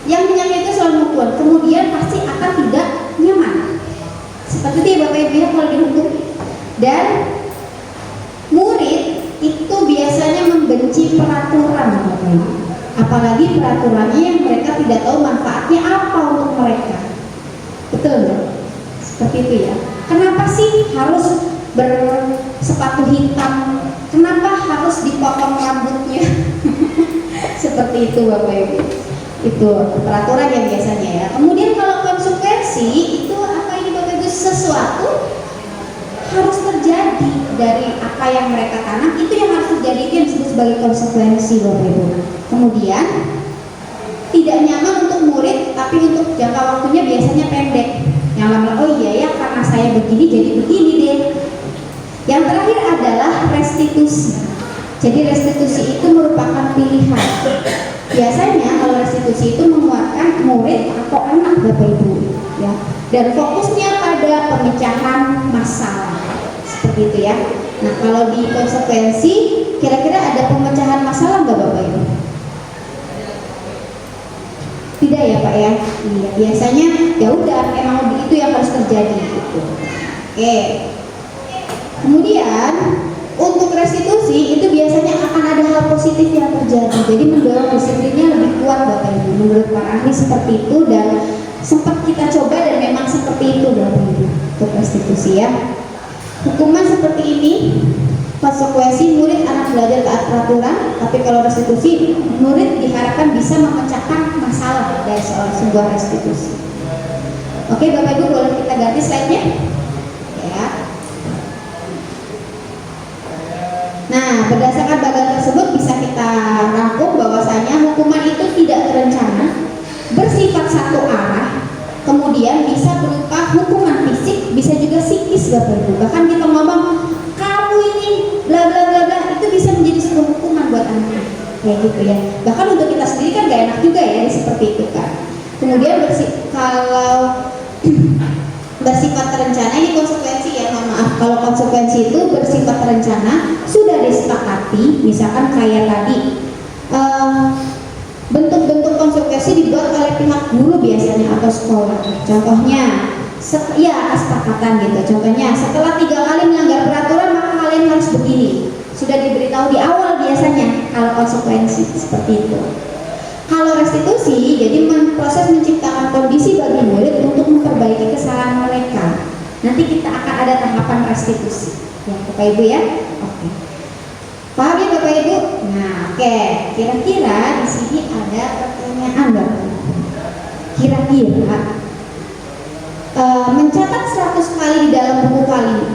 yang menyakitkan itu selalu mukul. Kemudian pasti akan tidak nyaman. Seperti itu ya Bapak Ibu ya kalau dihukum. Dan murid itu biasanya membenci peraturan Bapak Ibu. Apalagi peraturannya yang mereka tidak tahu manfaatnya apa untuk mereka. Betul nggak? Seperti itu ya. Kenapa sih harus bersepatu hitam? Kenapa harus dipotong rambutnya? Seperti itu Bapak Ibu. Itu peraturan yang biasanya ya. Kemudian kalau konsekuensi itu apa ini Bapak Ibu? Sesuatu harus terjadi dari apa yang mereka tanam, itu yang harus terjadi, itu yang disebut sebagai konsekuensi Bapak Ibu. Kemudian tidak nyaman untuk murid, tapi untuk jangka waktunya biasanya pendek. Yang lama, oh iya ya karena saya begini jadi begini deh. Yang terakhir adalah restitusi. Jadi restitusi itu merupakan pilihan. Biasanya kalau restitusi itu menguatkan murid atau anak Bapak Ibu ya. Dan fokusnya pada pemecahan masalah. Seperti itu ya. Nah, kalau di konsekuensi kira-kira ada pemecahan masalah nggak Bapak Ibu? Tidak ya Pak ya? Iya, biasanya ya udah emang itu yang harus terjadi gitu. Oke. Kemudian untuk restitusi itu biasanya akan ada hal positif yang terjadi. Jadi mendorong disiplinnya lebih kuat Bapak Ibu. Menurut para ahli seperti itu dan sempat kita coba dan memang seperti itu Bapak Ibu untuk restitusi ya. Hukuman seperti ini, konsekuensi murid anak belajar taat peraturan, tapi kalau restitusi murid diharapkan bisa memecahkan masalah dari sebuah restitusi. Oke Bapak Ibu boleh kita ganti slide-nya ya. Nah berdasarkan bagian tersebut bisa kita rangkum bahwasanya hukuman itu tidak terencana, bersifat satu arah, kemudian bisa berupa hukuman fisik, bisa juga psikis Bapak Ibu. Bahkan kita ngomong kamu ini bla bla bla bla, itu bisa menjadi sebuah hukuman buat anak kayak gitu ya. Bahkan untuk kita sendiri kan gak enak juga ya seperti itu kan. Kemudian kalau bersifat terencana ini konsekuensi ya, mohon maaf, kalau konsekuensi itu bersifat terencana sudah disepakati, misalkan kayak tadi bentuk-bentuk konsekuensi dibuat oleh pihak guru biasanya atau sekolah. Contohnya ya kesepakatan gitu. Contohnya setelah 3 kali melanggar peraturan maka kalian harus begini. Sudah diberitahu di awal biasanya kalau konsekuensi seperti itu. Kalau restitusi jadi proses menciptakan kondisi bagi murid untuk memperbaiki kesalahan mereka. Nanti kita akan ada tahapan restitusi. Ya Bapak Ibu ya. Oke. Paham ya Bapak Ibu? Nah, oke. Kira-kira di sini ada pertanyaan Bapak. Kira-kira mencatat 100 kali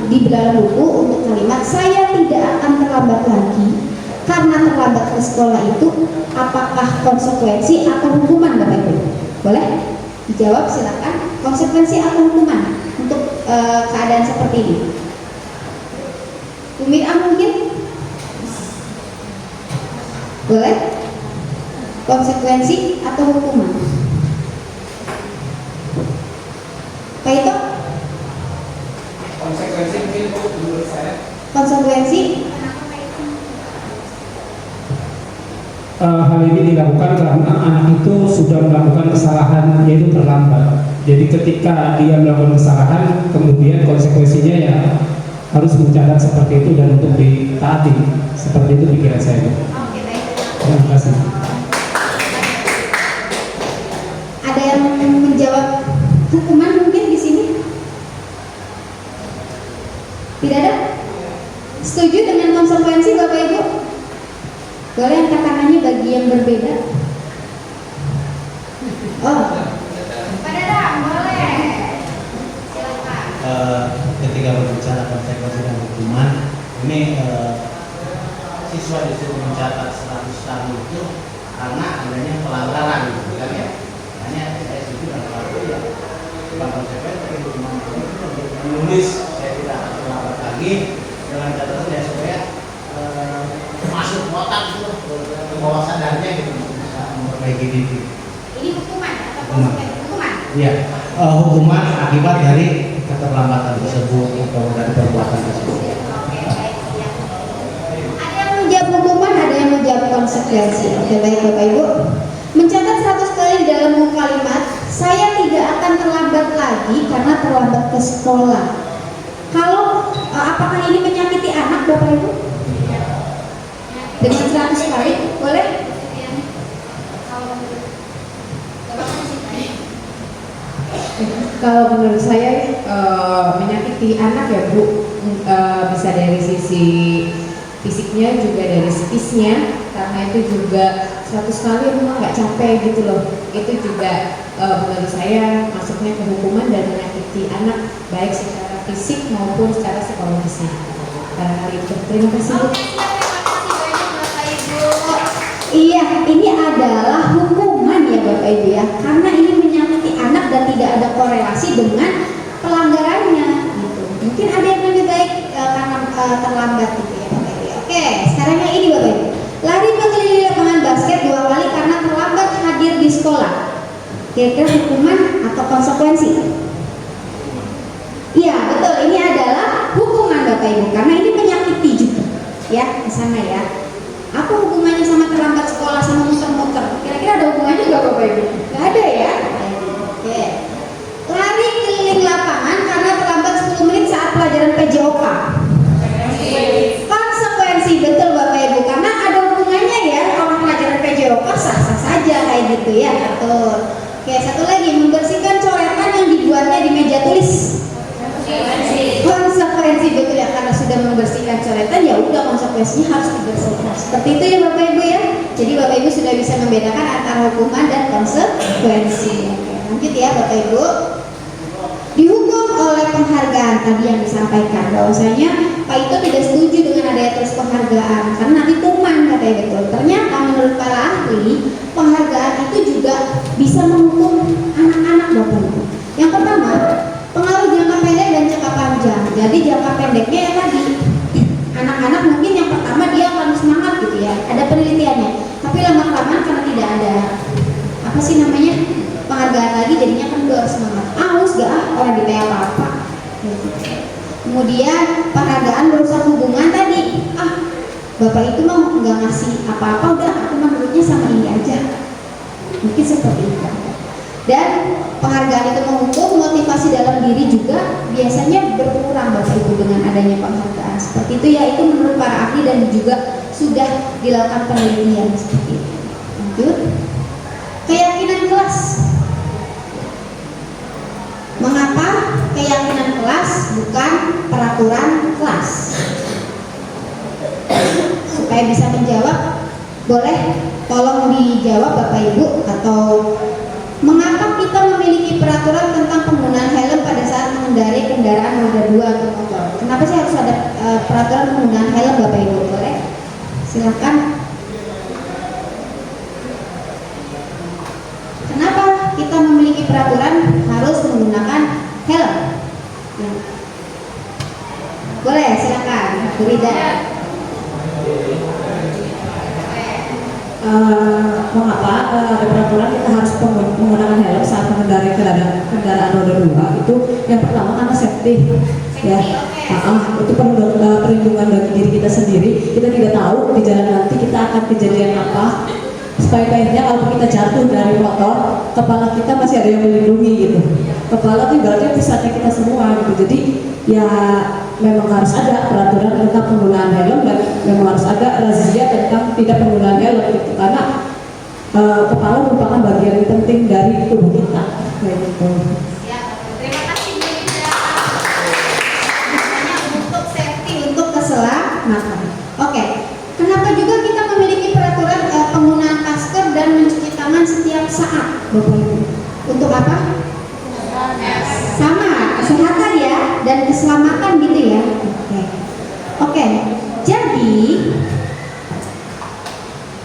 di dalam buku untuk kalimat saya tidak akan terlambat lagi karena terlambat ke sekolah itu apakah konsekuensi atau hukuman Bapak Ibu? Boleh? Dijawab silakan. Konsekuensi atau hukuman untuk keadaan seperti ini? Umir mungkin? Boleh? Konsekuensi atau hukuman? Pak itu? Konsekuensi mungkin menurut saya. Konsekuensi? Hal ini dilakukan karena anak itu sudah melakukan kesalahan yaitu terlambat. Jadi ketika dia melakukan kesalahan, kemudian konsekuensinya ya harus mencatat seperti itu dan untuk ditaati. Seperti itu pikiran saya. Oke, baik. Terima kasih. Ada yang menjawab hukuman mungkin di sini? Tidak ada? Setuju dengan konsekuensi Bapak Ibu? Boleh angkat tangannya bagi yang berbeda. Oh, Pak Dadang boleh. Silakan. ketika berbicara konsekuensi dan hukuman, ini siswa disuruh mencatat 100 kali itu karena adanya pelanggaran gitu kan ya. Hanya saya setuju dengan Pak Ibu ya, bukan konsekuensi hukuman itu untuk menulis saya tidak akan terlambat lagi dengan catatan ya supaya masuk otak itu ke bawah sadarnya gitu bisa memperbaiki diri. Ini hukuman atau konsekuensi hukuman? Iya, hukuman akibat dari keterlambatan tersebut atau dari perbuatan tersebut. Oke, baik, siap. Ada yang menjawab hukuman, ada yang menjawab konsekuensi. Oke, baik Bapak Ibu. Mencatat 100 kali di dalam buku kalimat, saya tidak akan terlambat lagi karena terlambat ke sekolah. Kalau apakah ini menyakiti anak Bapak Ibu? Dengan 100 kali, boleh? Kalau menurut saya menyakiti anak ya Bu, bisa dari sisi fisiknya juga dari psikisnya, karena itu juga 100 kali memang nggak capek gitu loh. Itu juga menurut saya masuknya ke hukuman dan menyakiti anak baik secara fisik maupun secara psikologisnya. Karena hal itu. Terima kasih Bu. Oke, siap. Terima kasih banyak Bapak Ibu. Iya, ini adalah hukuman ya Bapak Ibu ya, karena ini menyakiti anak dan tidak ada korelasi dengan pelanggarannya gitu. Mungkin ada yang lebih baik karena terlambat gitu ya Bapak Ibu. Oke, sekarang yang ini Bapak Ibu. Lari berkeliling lapangan basket 2 kali karena terlambat hadir di sekolah. Kira-kira hukuman atau konsekuensi? Iya, betul. Ini adalah hukuman Bapak Ibu karena ini menyakiti juga. Ya, ke sana ya. Apa hubungannya sama terlambat sekolah sama muter-muter? Kira-kira ada hubungannya juga Bapak Ibu? Gak ada ya? Oke. Lari keliling lapangan karena terlambat 10 menit saat pelajaran PJOK. Konsekuensi, betul Bapak Ibu, karena ada hubungannya ya. Orang pelajaran PJOK sah-sah saja kayak gitu ya, betul. Oke, satu lagi, membersihkan coretan yang dibuatnya di meja tulis. Konsekuensi, betul ya, karena sudah membersihkan coretan ya udah konsekuensinya harus dibersihkan. Seperti itu ya Bapak Ibu ya. Jadi Bapak Ibu sudah bisa membedakan antara hukuman dan konsekuensi. Oke, lanjut ya Bapak Ibu. Dihukum oleh penghargaan tadi yang disampaikan bahwasanya Pak Ito tidak setuju dengan adanya terus penghargaan karena nanti tuman katanya betul. Ternyata menurut para ahli penghargaan itu juga bisa menghukum anak-anak Bapak Ibu. Yang pertama, pengaruh jangka pendek dan jangka panjang. Jadi jangka pendeknya ya tadi anak-anak mungkin yang pertama dia akan semangat gitu ya, ada penelitiannya. Tapi lama-kelamaan karena tidak ada apa sih namanya penghargaan lagi, jadinya kan udah semangat. Aus gak orang ditanya apa-apa. Kemudian penghargaan merusak hubungan tadi. Bapak itu mau nggak ngasih apa-apa, udah aku menurutnya sama ini aja. Mungkin seperti itu. Dan penghargaan itu menghukum, motivasi dalam diri juga biasanya berkurang Bapak Ibu dengan adanya penghargaan seperti itu ya, itu menurut para ahli dan juga sudah dilakukan penelitian seperti itu. Lanjut, keyakinan kelas. Mengapa keyakinan kelas bukan peraturan kelas? Supaya bisa menjawab, boleh tolong dijawab Bapak Ibu, atau mengapa kita memiliki peraturan tentang penggunaan helm pada saat mengendarai kendaraan roda 2 atau motor? Kenapa sih harus ada peraturan penggunaan helm Bapak Ibu? Boleh? Silakan. Kenapa kita memiliki peraturan harus menggunakan helm? Boleh, silakan. Bu Rida. Mengapa ada peraturan kita harus menggunakan helm saat mengendarai kendaraan roda 2? Itu yang pertama karena safety ya. Itu perlindungan bagi diri kita sendiri. Kita tidak tahu di jalan nanti kita akan kejadian apa. Sebaik-baiknya kalau kita jatuh dari motor, kepala kita masih ada yang melindungi gitu. Kepala itu berarti pusatnya kita semua gitu. Jadi ya memang harus ada peraturan tentang penggunaan helm dan memang harus ada razia tentang tidak penggunaan helm gitu, karena kepala merupakan bagian penting dari tubuh kita kayak gitu. Ya, terima kasih Bu Rida. Misalnya untuk safety, untuk keselamatan. Oke, kenapa juga kita memiliki peraturan penggunaan masker dan mencuci tangan setiap saat, Bapak Ibu? Untuk apa? Sama, kesehatan ya, dan keselamatan. samakan gitu ya. Oke. Jadi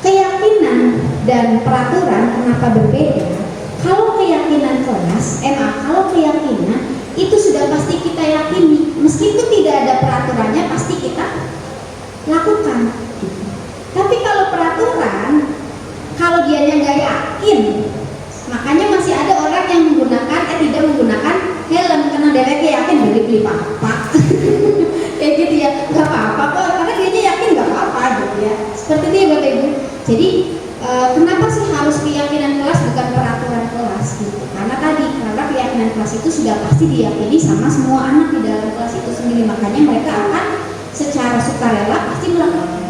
keyakinan dan peraturan kenapa berbeda? Kalau keyakinan kalau keyakinan itu sudah pasti kita yakini, meskipun tidak ada peraturannya pasti kita lakukan. Tapi kalau peraturan, kalau dianya nggak yakin, makanya masih ada orang yang tidak menggunakan helm karena dia yakin beli apa kayak gitu ya, nggak apa-apa kok, karena dianya yakin nggak apa-apa gitu ya. Seperti itu ya Bapak Ibu. Jadi kenapa sih harus keyakinan kelas bukan peraturan kelas gitu? Karena keyakinan kelas itu sudah pasti diyakini sama semua anak di dalam kelas itu sendiri, makanya mereka akan secara sukarela pasti melakukan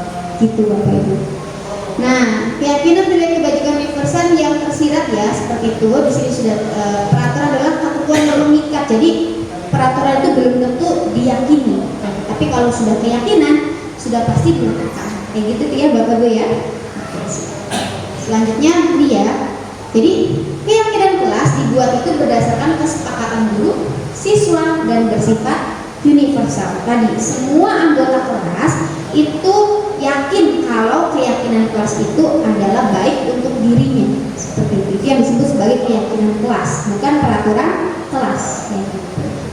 gitu Bapak Ibu. Nah, keyakinan nilai kebajikan universal yang tersirat ya seperti itu. Di sini sudah peraturan adalah ketentuan yang mengikat. Jadi peraturan itu belum tentu diyakini, tapi kalau sudah keyakinan sudah pasti dilakukan. Kayak gitu ya Bapak Ibu ya. Selanjutnya ini ya. Jadi keyakinan kelas dibuat itu berdasarkan kesepakatan guru, siswa dan bersifat universal. Tadi semua anggota kelas itu yakin kalau keyakinan kelas itu adalah baik untuk dirinya. Seperti itu yang disebut sebagai keyakinan kelas, bukan peraturan kelas. Ya.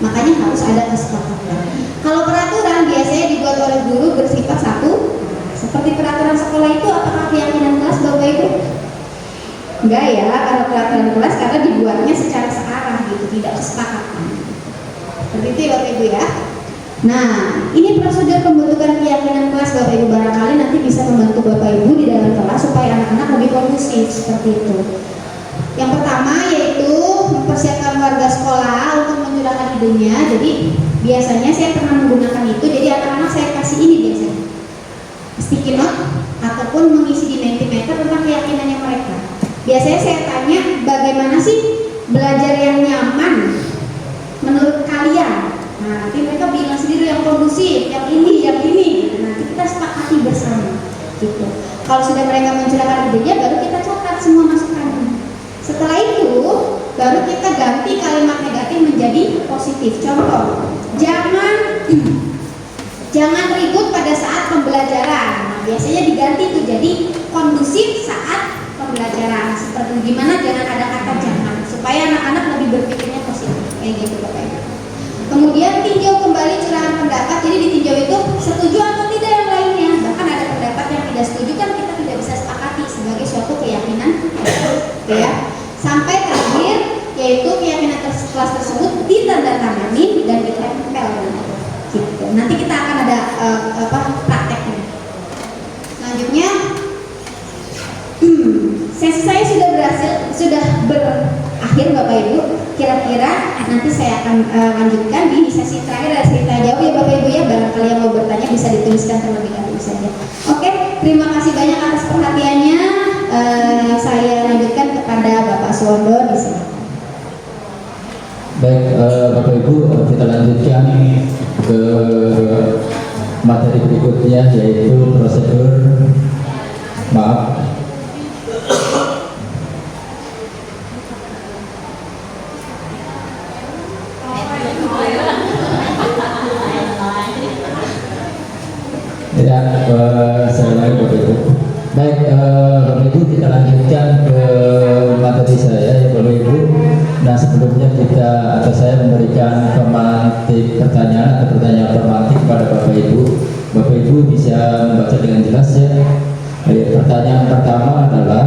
Makanya harus ada kesepakatan. Kalau peraturan biasanya dibuat oleh guru bersifat satu. Seperti peraturan sekolah itu apakah keyakinan kelas Bapak Ibu? Enggak ya, kalau peraturan kelas karena dibuatnya secara searah gitu, tidak kesepakatan. Seperti itu ya Bapak Ibu ya. Nah, ini prosedur pembentukan keyakinan kelas Bapak Ibu, barangkali nanti bisa membantu Bapak Ibu di dalam kelas supaya anak-anak lebih kondusif seperti itu. Yang pertama yaitu mempersiapkan warga sekolah untuk mencurahkan idenya. Jadi biasanya saya pernah menggunakan itu, jadi anak-anak saya kasih ini biasanya sticky note ataupun mengisi di Mentimeter tentang keyakinannya mereka. Biasanya saya tanya, bagaimana sih belajar yang nyaman menurut kalian? Nah, nanti mereka bilang sendiri yang kondusif, yang ini. Nanti kita sepakati bersama gitu. Kalau sudah mereka mencurahkan idenya, baru kita catat semua masukannya. Setelah itu, baru kita ganti kalimat negatif menjadi positif. Contoh, jangan ribut pada saat pembelajaran. Nah, biasanya diganti tuh jadi kondusif saat pembelajaran. Seperti gimana? Jangan ada kata jangan, supaya anak-anak lebih berpikirnya positif. Kayak gitu Bapak Ibu. Kemudian tinjau kembali curahan pendapat. Jadi ditinjau itu setuju atau tidak yang lainnya. Bahkan ada pendapat yang tidak setuju kan kita tidak bisa sepakati sebagai suatu keyakinan. Ya. Sampai terakhir yaitu keyakinan kelas tersebut ditandatangani dan ditempel. Gitu. Nanti kita akan ada prakteknya. Selanjutnya, sesi saya sudah berakhir Bapak Ibu. Kira-kira nanti saya akan lanjutkan di sesi terakhir dari cerita jawab ya Bapak Ibu ya. Barangkali yang mau bertanya bisa dituliskan terlebih dahulu saja. Oke, terima kasih banyak atas perhatiannya. Saya lanjutkan kepada Bapak Suwondo di sini. Baik, Bapak Ibu, kita lanjutkan ke materi berikutnya yaitu prosedur ya, saya lagi Bapak Ibu. Baik, Bapak Ibu, kita lanjutkan ke materi saya ya Bapak Ibu. Nah, sebelumnya saya memberikan pemantik pertanyaan atau pertanyaan pemantik kepada Bapak Ibu. Bapak Ibu bisa membaca dengan jelas ya. Pertanyaan pertama adalah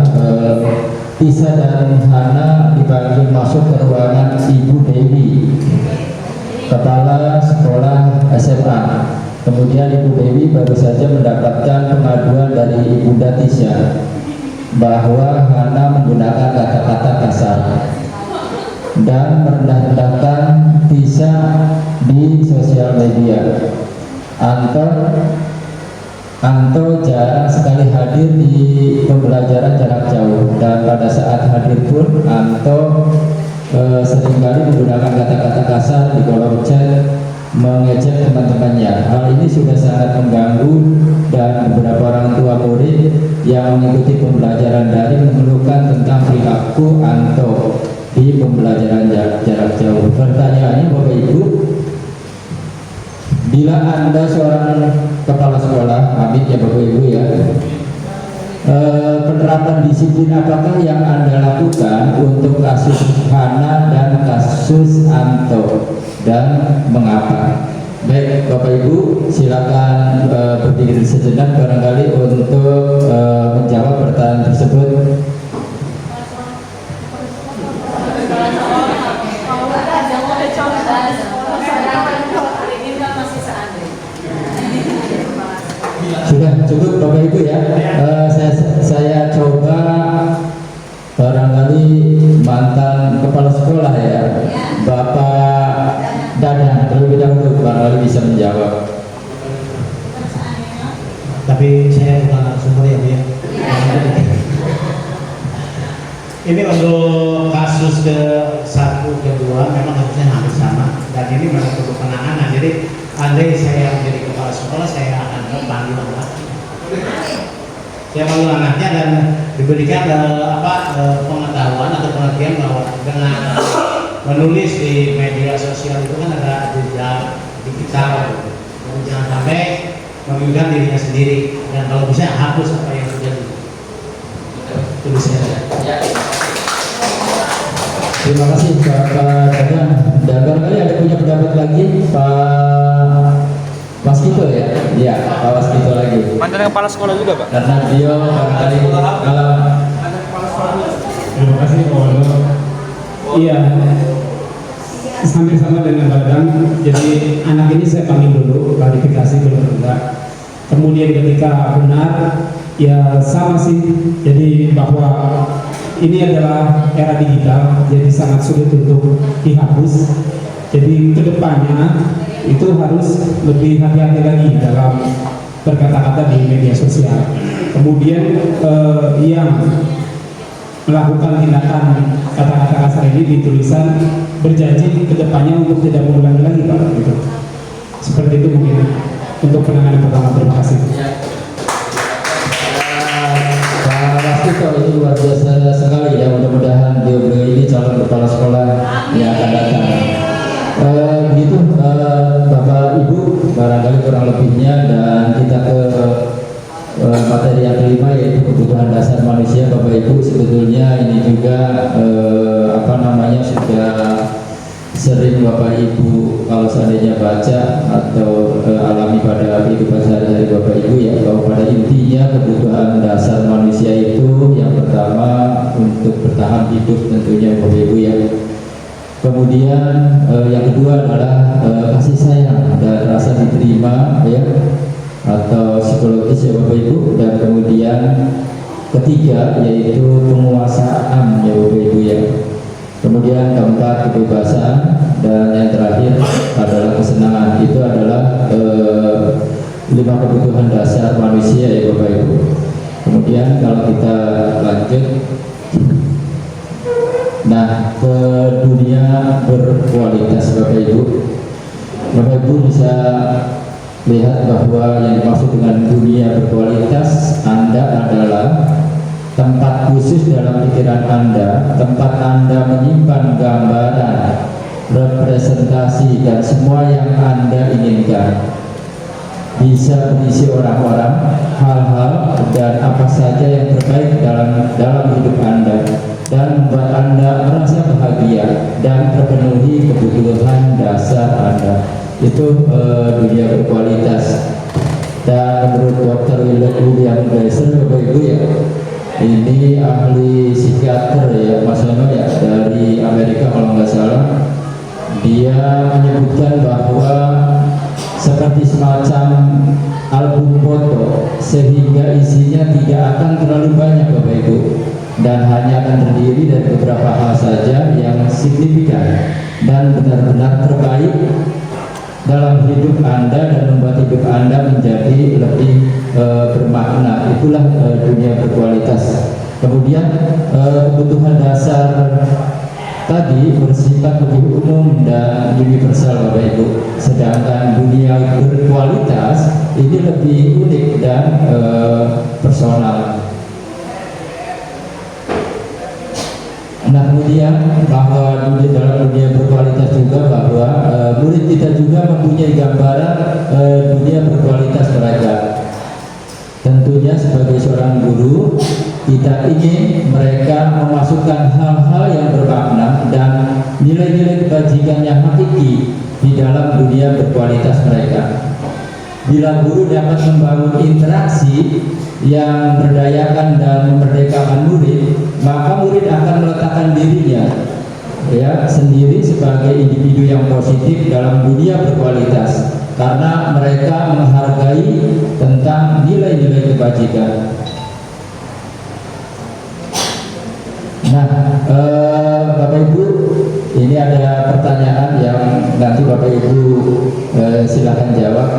Tisa dan Hana dipanggil masuk ke ruangan Ibu Dewi, Kepala Sekolah SMA. Kemudian Ibu Dewi baru saja mendapatkan pengaduan dari Ibunda Tisha bahwa Hana menggunakan kata-kata kasar dan merendah-rendahkan Tisha di sosial media. Anto jarang sekali hadir di pembelajaran jarak jauh, dan pada saat hadir pun Anto seringkali menggunakan kata-kata kasar di kolom chat, mengejek teman-temannya. Hal ini sudah sangat mengganggu dan beberapa orang tua murid yang mengikuti pembelajaran daring mengeluhkan tentang perilaku Anto di pembelajaran jarak jauh. Pertanyaannya Bapak Ibu, bila Anda seorang kepala sekolah, amin ya Bapak Ibu ya, penerapan disiplin apakah yang Anda lakukan untuk kasus Hana dan kasus Anto dan mengapa? Baik Bapak Ibu, silakan berdiri sejenak barangkali untuk menjawab pertanyaan tersebut. Sudah cukup Bapak Ibu ya. Saya coba barangkali mantan kepala sekolah ya, Bapak Dadang terlebih dahulu barangkali bisa menjawab. Tapi saya bukan narasumber ya Bu ya. Ini untuk kasus ke 1, ke 2 memang harusnya hampir sama dan ini memang perlu penanganan. Jadi andai saya menjadi kepala sekolah, saya akan panggil anak. Saya panggil anaknya dan diberikan pengetahuan atau pengertian bahwa dengan menulis di media sosial itu kan ada jejak digital, jadi jangan sampai merugikan dirinya sendiri dan kalau bisa hapus apa yang sudah ditulisnya. Ya. Terima kasih Bapak Dadang. Dan barangkali ada punya pendapat lagi Pak Waskito ya? Iya, Pak Waskito lagi. Mantan kepala sekolah juga Pak? Karena beliau barangkali Terima kasih Pak Wano. Iya, hampir sama dengan Dadang. Jadi anak ini saya panggil dulu, klarifikasi belum enggak. Kemudian ketika benar, ya sama sih. Jadi bahwa ini adalah era digital, jadi sangat sulit untuk dihapus. Jadi kedepannya itu harus lebih hati-hati lagi dalam berkata-kata di media sosial. Kemudian yang melakukan tindakan kata-kata kasar ini di tulisan berjanji kedepannya untuk tidak mengulangi lagi Pak. Gitu. Seperti itu mungkin untuk penanganan pertama. Terima kasih. Pak Waskito ini luar biasa sekali ya. Mudah-mudahan beliau ini calon kepala sekolah yang akan datang. Begitu Bapak Ibu, barangkali kurang lebihnya dan kita ke materi yang kelima yaitu kebutuhan dasar manusia. Bapak Ibu, sebetulnya ini juga sudah sering Bapak Ibu kalau seandainya baca atau alami pada kehidupan sehari-hari Bapak Ibu ya, bahwa pada intinya kebutuhan dasar manusia itu yang pertama untuk bertahan hidup tentunya Bapak Ibu ya. Kemudian yang kedua adalah kasih sayang dan rasa diterima ya, atau psikologis ya Bapak Ibu. Dan kemudian ketiga yaitu penguasaan ya Bapak Ibu ya. Kemudian keempat kebebasan dan yang terakhir adalah kesenangan. Itu adalah 5 kebutuhan dasar manusia ya Bapak Ibu. Kemudian kalau kita lanjut, nah ke dunia berkualitas Bapak Ibu. Bapak Ibu bisa lihat bahwa yang dimaksud dengan dunia berkualitas Anda adalah tempat khusus dalam pikiran Anda, tempat Anda menyimpan gambaran, representasi dan semua yang Anda inginkan. Bisa berisi orang-orang, hal-hal dan apa saja yang terbaik dalam hidup Anda dan membuat Anda merasa bahagia dan terpenuhi kebutuhan dasar Anda. Itu dunia berkualitas. Dan menurut Dr. William Gleiser Bapak Ibu ya, ini ahli psikiater ya Mas Yono ya, dari Amerika kalau nggak salah, dia menyebutkan bahwa seperti semacam album foto sehingga isinya tidak akan terlalu banyak Bapak Ibu dan hanya akan terdiri dari beberapa hal saja yang signifikan dan benar-benar terbaik dalam hidup Anda dan membuat hidup Anda menjadi lebih bermakna. Itulah dunia berkualitas. Kemudian kebutuhan dasar tadi bersifat lebih umum dan universal Bapak Ibu, sedangkan dunia berkualitas ini lebih unik dan personal. Nah, kemudian bahwa dalam dunia berkualitas juga bahwa murid kita juga mempunyai gambaran dunia berkualitas mereka. Tentunya sebagai seorang guru, kita ingin mereka memasukkan hal-hal yang bermakna dan nilai-nilai kebajikan yang hakiki di dalam dunia berkualitas mereka. Bila guru dapat membangun interaksi yang memberdayakan dan memerdekakan murid, maka murid akan meletakkan dirinya sendiri sebagai individu yang positif dalam dunia berkualitas, karena mereka menghargai tentang nilai-nilai kebajikan. Nah, Bapak Ibu, ini ada pertanyaan yang nanti Bapak Ibu silakan jawab.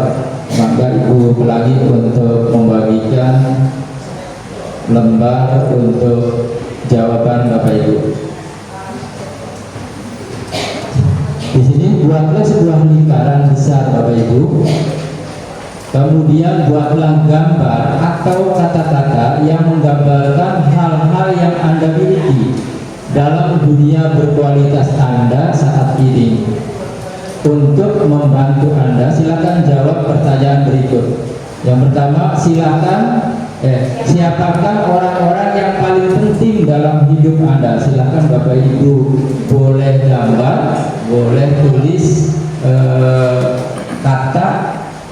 Maka Ibu Pelangi untuk membagikan lembar untuk jawaban Bapak Ibu. Di sini buatlah sebuah lingkaran besar Bapak Ibu. Kemudian buatlah gambar atau kata-kata yang menggambarkan hal-hal yang Anda miliki dalam dunia berkualitas Anda saat ini. Untuk membantu Anda, silakan jawab pertanyaan berikut. Yang pertama, silakan siapakah orang-orang yang paling penting dalam hidup Anda? Silakan Bapak Ibu boleh gambar, boleh tulis kata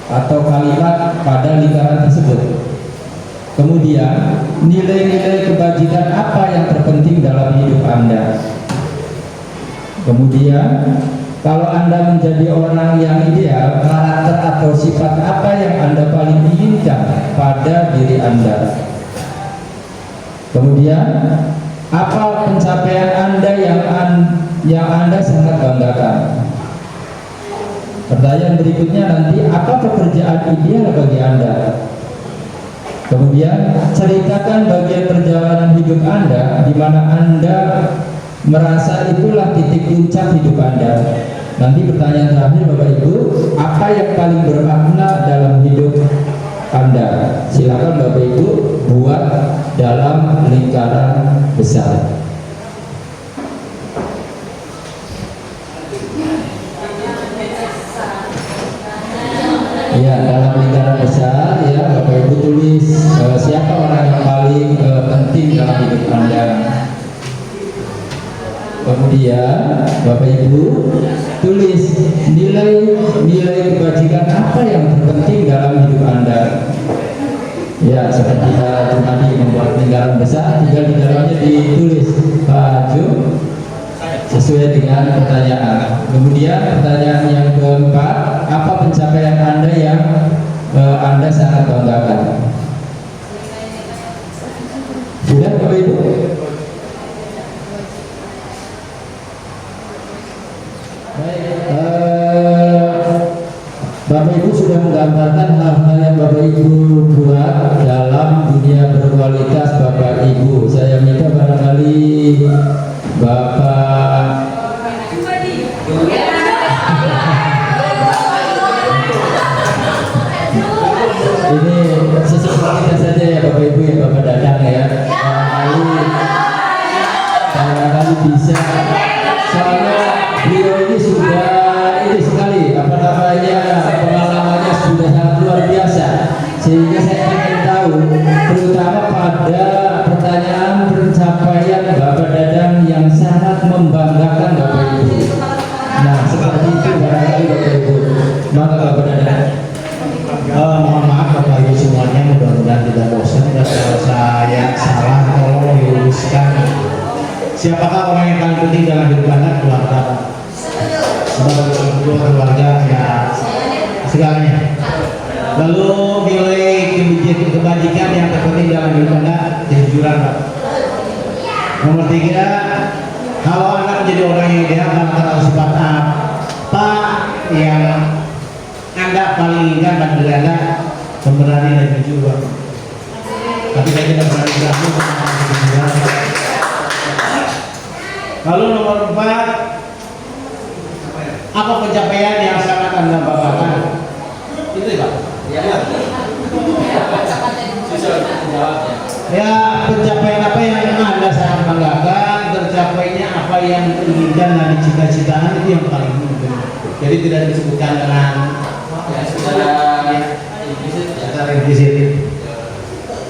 atau kalimat pada lingkaran tersebut. Kemudian, nilai-nilai kebajikan apa yang terpenting dalam hidup Anda? Kemudian, kalau Anda menjadi orang yang ideal, karakter atau sifat apa yang Anda paling inginkan pada diri Anda? Kemudian, apa pencapaian Anda yang Anda sangat banggakan? Pertanyaan berikutnya nanti, apa pekerjaan ideal bagi Anda? Kemudian, ceritakan bagian perjalanan hidup Anda di mana Anda merasa itulah titik puncak hidup Anda. Nanti pertanyaan terakhir Bapak Ibu, apa yang paling bermakna dalam hidup Anda? Silakan Bapak Ibu buat dalam lingkaran besar. Ya, dalam lingkaran besar ya Bapak Ibu tulis siapa orang yang paling penting dalam hidup Anda. Kemudian Bapak Ibu tulis nilai kebajikan apa yang terpenting dalam hidup Anda. Ya, seperti tadi membuat lingkaran besar, tinggal di dalamnya ditulis baju sesuai dengan pertanyaan. Kemudian pertanyaan yang keempat, apa pencapaian Anda yang Anda sangat banggakan? Sudah Bapak Ibu? Bapak Ibu sudah menggambarkan hal-hal yang Bapak Ibu buat dalam dunia berkualitas Bapak Ibu. Saya minta barangkali Bapak ini sesuatu saja ya Bapak Ibu ya, Bapak Dadang ya. Barangkali bisa. Soalnya beliau ini sudah sekali pengalamannya sudah sangat luar biasa, sehingga saya ingin tahu terutama pada pertanyaan pencapaian Bapak Dadang yang sangat membanggakan Bapak Ibu. Nah, seperti itu barangkali Bapak Ibu. Maka Bapak Dadang, mohon maaf Bapak Ibu semuanya, mudah-mudahan tidak bosan dan kalau saya salah tolong diluruskan. Siapakah orang yang paling penting dalam hidup Anda? Keluarga. Sebagai keluarga ya segalanya. Lalu nilai kebajikan yang terpenting dalam hidup Anda, kejujuran Pak. Nomor 3, kalau Anda menjadi orang yang ideal, antara sifat apa yang Anda paling inginkan pada diri Anda? Pemberani dan jujur Pak. Tapi saya tidak berani berani kejujuran. Lalu nomor 4, apa pencapaian yang sangat Anda banggakan? Itu ya Pak? Ya, pencapaian apa yang Anda sangat banggakan, tercapainya dengan dicita-citakan itu yang paling penting. Jadi tidak disebutkan dengan secara implisit.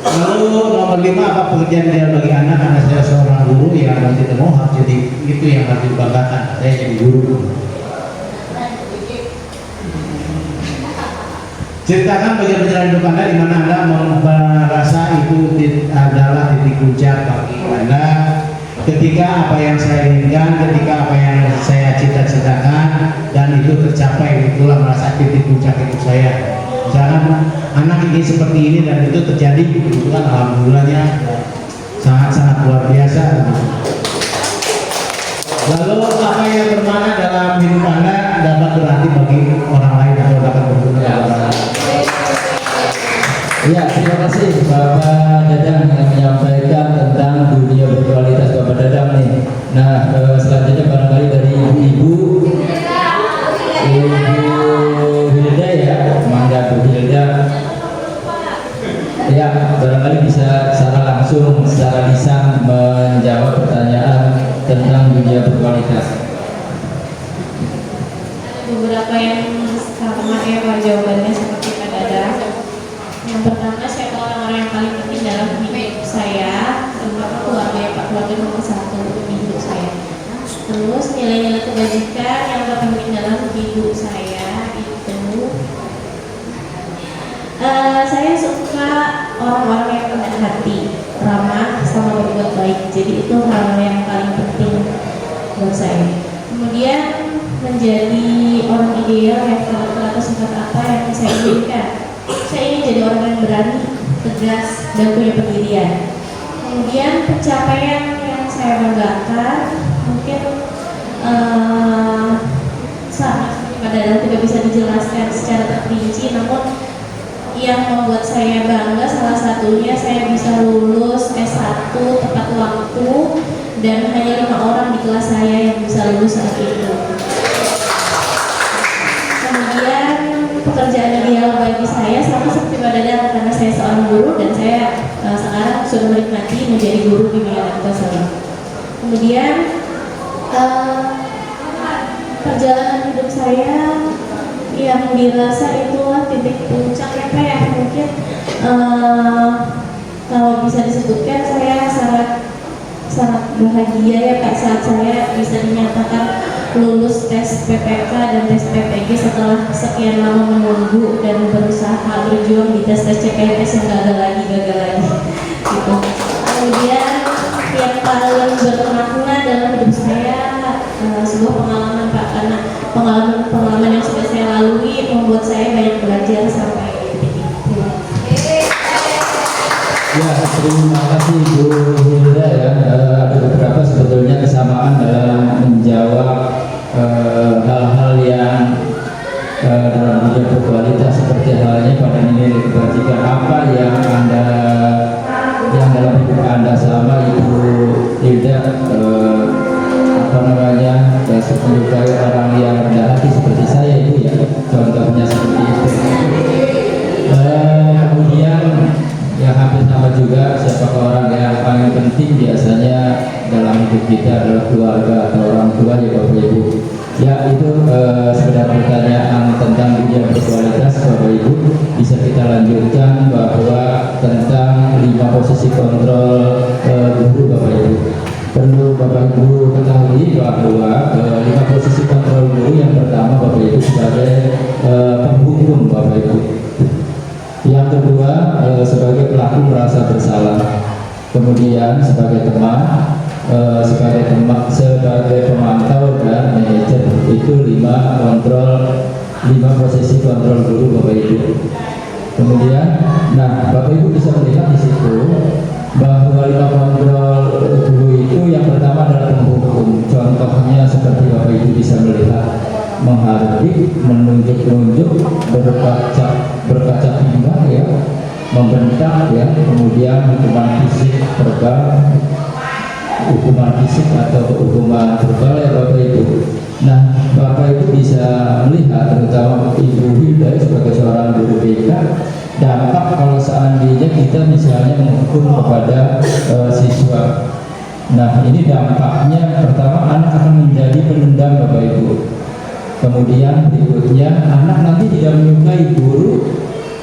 Lalu nomor 5, apa pekerjaan dia bagi anak? Karena saya seorang guru yang tidak mau harus jadi itu yang harus dibanggakan. Saya jadi guru. Ceritakan bagian perjalanan hidup Anda di mana Anda merasa itu adalah titik puncak bagi Anda. Ketika apa yang saya inginkan, ketika apa yang saya cita-citakan dan itu tercapai, itulah merasa titik puncak hidup saya. Misalkan anak ingin seperti ini dan itu terjadi, itu kan alhamdulillahnya sangat-sangat luar biasa. Lalu apa yang bermakna dalam hidup Anda dapat berarti bagi orang lain atau dapat berguna bagi orang lain. Ya, terima kasih Bapak Dadang yang menyampaikan tentang dunia berkualitas Bapak Dadang nih. Nah, selanjutnya barangkali dari Ibu Hilda ya, Mangga Bu Hilda. Ya, barangkali bisa secara langsung, secara lisan menjawab pertanyaan tentang dunia berkualitas. Beberapa yang sama ya Pak jawabannya seperti Pak Dadang. Yang pertama, saya orang-orang yang paling penting dalam hidup saya, terutama keluarga ya Pak, keluarga nomor 1 di hidup saya. Terus nilai-nilai kebajikan yang terpenting dalam hidup saya itu saya suka orang-orang yang rendah hati, ramah, sama berbuat baik. Jadi itu hal yang paling penting buat saya. Kemudian menjadi orang ideal yang atau sifat apa yang saya inginkan. Saya ingin jadi orang yang berani, tegas, dan punya pendirian. Kemudian pencapaian yang saya banggakan mungkin sama seperti Pak Dadang tidak bisa dijelaskan secara terperinci, namun yang membuat saya bangga salah satunya saya bisa lulus S1 tepat waktu dan hanya 5 orang di kelas saya yang bisa lulus saat itu. Kemudian pekerjaan ideal bagi saya sama seperti Pak Dadang, karena saya seorang guru dan saya sekarang sudah menikmati menjadi guru di Megaranto Solo. Kemudian perjalanan hidup saya yang dirasa itulah titik puncak ya Pak ya, mungkin kalau bisa disebutkan saya sangat bahagia ya Pak saat saya bisa dinyatakan lulus tes PPK dan tes PPG setelah sekian lama menunggu dan berusaha berjuang di tes CPNS yang gagal lagi gitu. Kemudian yang paling bermakna dalam hidup saya sebuah pengalaman Pak, karena pengalaman yang sudah saya lalui membuat saya banyak belajar sampai titik ini. Ya, terima kasih Bu Hilda ya. Ada beberapa sebetulnya kesamaan dalam menjawab hal-hal yang dalam dunia berkualitas, seperti halnya pada nilai kebajikan apa yang dalam hidup Anda sama Ibu Hilda menyukai orang yang rendah hati seperti saya itu ya, contohnya seperti itu. Kemudian yang hampir sama juga, siapakah orang yang paling penting biasanya dalam hidup kita adalah keluarga atau orang tua ya Bapak Ibu. Ya itu sekedar pertanyaan tentang dunia berkualitas Bapak Ibu. Bisa kita lanjutkan bahwa tentang 5 posisi kontrol guru Bapak Ibu. Perlu Bapak Ibu ketahui bahwa 5 posisi kontrol guru yang pertama Bapak Ibu sebagai penghukum Bapak Ibu. Yang kedua sebagai pelaku merasa bersalah. Kemudian sebagai teman, sebagai pemantau dan manajer. Itu 5 posisi kontrol guru Bapak Ibu. Kemudian, nah Bapak Ibu bisa melihat di situ bahwa 5 kontrol guru itu yang pertama adalah penghukum. Contohnya seperti Bapak Ibu bisa melihat menghardik, menunjuk-nunjuk, berkaca timbang ya, membentak ya, kemudian hukuman fisik verbal, hukuman fisik atau hukuman verbal ya Bapak Ibu. Nah Bapak Ibu bisa melihat, terutama Ibu Hilda sebagai seorang guru BK, dampak kalau seandainya kita misalnya menghukum kepada siswa Nah, ini dampaknya pertama anak akan menjadi pendendam Bapak Ibu. Kemudian berikutnya anak nanti tidak menyukai guru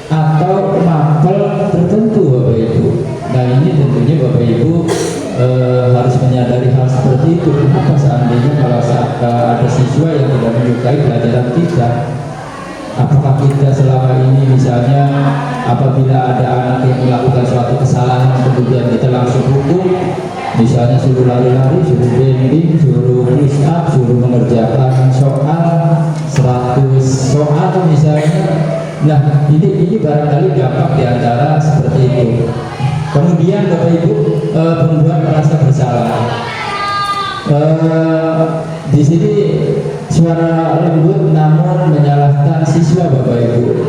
atau mapel tertentu Bapak Ibu. Nah, ini tentunya Bapak Ibu harus menyadari hal seperti itu. Kenapa seandainya kalau ada siswa yang tidak menyukai pelajaran kita, apakah kita selama ini misalnya apabila ada anak yang melakukan suatu kesalahan kemudian kita langsung hukum, misalnya suruh lari-lari, suruh bending, suruh push up, suruh mengerjakan soal 100 soal misalnya. Nah, ini barangkali dampak diantara seperti itu. Kemudian Bapak Ibu membuat merasa bersalah. Di sini suara lembut namun menyalahkan siswa Bapak Ibu.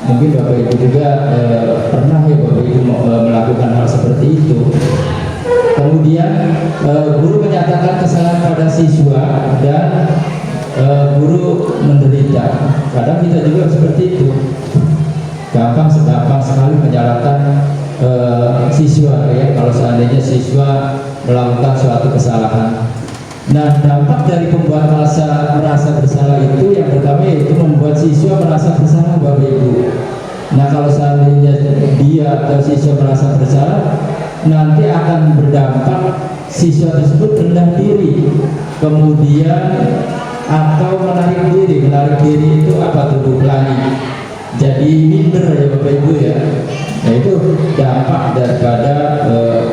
Mungkin Bapak Ibu juga pernah ya Bapak Ibu melakukan hal seperti itu. Kemudian guru menyatakan kesalahan pada siswa dan guru menderita. Kadang kita juga seperti itu. Gampang sekali menyalahkan siswa ya kalau seandainya siswa melakukan suatu kesalahan. Nah, dampak dari pembuat merasa bersalah itu yang pertama yaitu membuat siswa merasa bersalah Bapak Ibu. Nah, kalau seandainya dia atau siswa merasa bersalah, nanti akan berdampak siswa tersebut rendah diri, kemudian atau menarik diri. Menarik diri itu apa tuh Bu Pelangi? Jadi minder ya Bapak Ibu ya. Nah, itu dampak daripada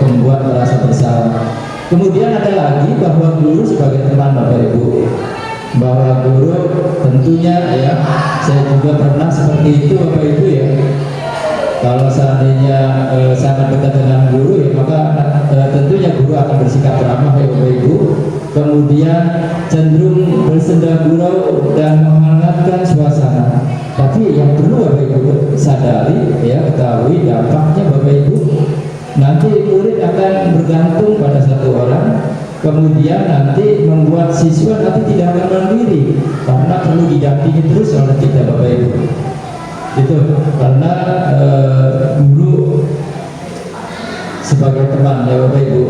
pembuat merasa bersalah. Kemudian ada lagi bahwa guru sebagai teman Bapak Ibu, bahwa guru tentunya ya, saya juga pernah seperti itu Bapak Ibu ya. Kalau seandainya sangat dekat dengan guru ya, maka tentunya guru akan bersikap ramah ya Bapak Ibu. Kemudian cenderung bersenda gurau dan menghangatkan suasana. Tapi yang perlu Bapak Ibu sadari ya, ketahui dampaknya Bapak Ibu. Nanti murid akan bergantung pada satu orang, kemudian nanti membuat siswa nanti tidak akan mandiri karena perlu didampingi terus oleh kita Bapak Ibu. Itu karena guru sebagai teman ya Bapak Ibu.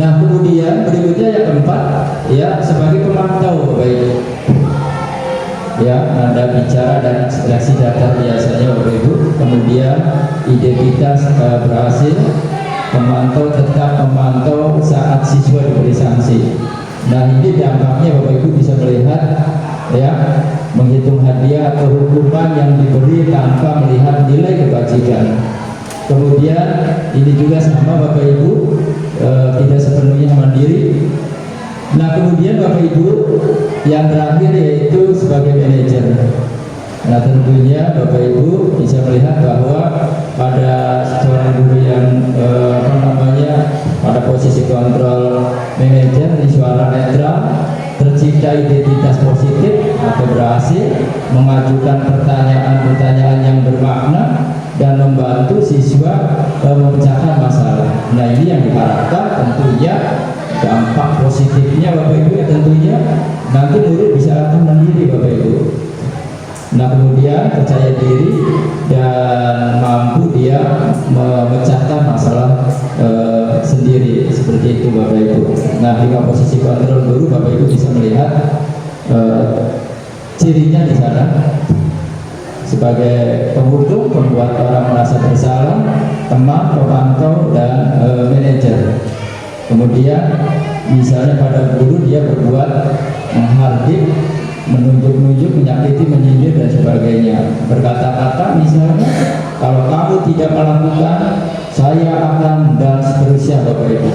Nah, kemudian berikutnya yang keempat ya, sebagai pemantau Bapak Ibu. Ya, Anda bicara dan ekstraksi data biasanya Bapak Ibu. Kemudian identitas berhasil, pemantau tetap memantau saat siswa diberi sanksi. Nah, ini dampaknya Bapak Ibu bisa melihat ya, menghitung hadiah atau hukuman yang diberi tanpa melihat nilai kebajikan. Kemudian ini juga sama Bapak Ibu, tidak sepenuhnya mandiri. Nah, kemudian Bapak Ibu yang terakhir yaitu sebagai manajer. Nah, tentunya Bapak Ibu bisa melihat bahwa pada seorang guru yang pada posisi kontrol manajer di suara netral, tercipta identitas positif atau berhasil mengajukan pertanyaan-pertanyaan yang bermakna dan membantu siswa memecahkan masalah. Nah, ini yang diharapkan tentunya dampak positifnya Bapak Ibu ya, tentunya nanti murid bisa akan mandiri Bapak Ibu. Nah, kemudian percaya diri dan mampu dia memecahkan masalah sendiri seperti itu Bapak Ibu. Nah, di posisi kontrol guru Bapak Ibu bisa melihat cirinya di sana sebagai penghukum, pembuat orang merasa bersalah, teman, pemantau, dan manajer. Kemudian misalnya pada guru dia berbuat menghardik, menunjuk-nunjuk, menyakiti, menyindir dan sebagainya. Berkata-kata misalnya, kalau kamu tidak melakukan, saya akan, dan seterusnya Bapak Ibu.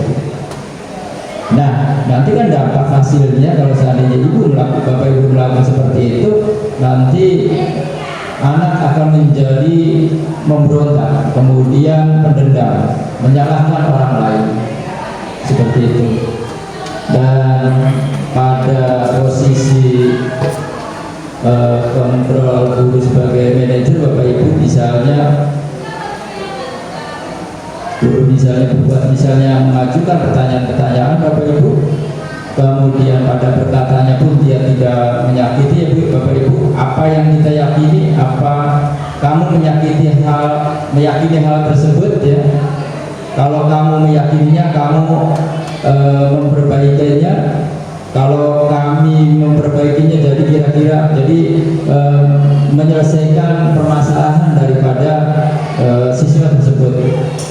Nah, nanti kan dampak hasilnya kalau seandainya Bapak Ibu melakukan seperti itu, nanti anak akan menjadi memberontak, kemudian pendendam, menyalahkan orang lain. Seperti itu. Dan pada posisi kontrol guru sebagai manajer Bapak Ibu misalnya guru misalnya mengajukan pertanyaan-pertanyaan Bapak Ibu, kemudian pada perkataannya pun dia tidak menyakiti ya Bapak Ibu. Apa yang kita yakini, apa kamu menyakiti meyakini hal tersebut ya. Kalau kamu meyakininya, kamu memperbaikinya. Kalau kami memperbaikinya, jadi kira-kira menyelesaikan permasalahan daripada siswa tersebut.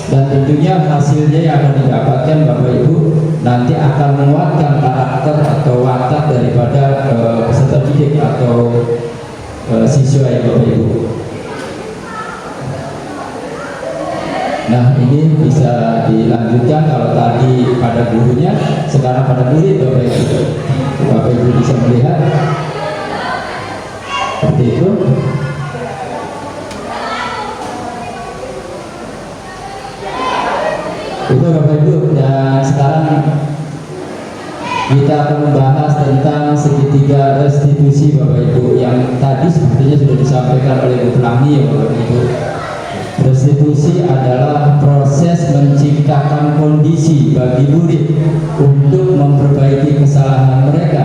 Dan tentunya hasilnya yang akan didapatkan Bapak Ibu nanti akan menguatkan karakter atau watak daripada peserta didik atau siswa ya Bapak Ibu. Nah, ini bisa dilanjutkan kalau tadi pada gurunya, sekarang pada murid Bapak Ibu. Bapak Ibu bisa melihat seperti itu. Itu Bapak Ibu, dan sekarang kita akan membahas tentang segitiga restitusi Bapak Ibu, yang tadi sepertinya sudah disampaikan oleh Bu Pelangi ya Bapak Ibu. Restitusi adalah proses menciptakan kondisi bagi murid untuk memperbaiki kesalahan mereka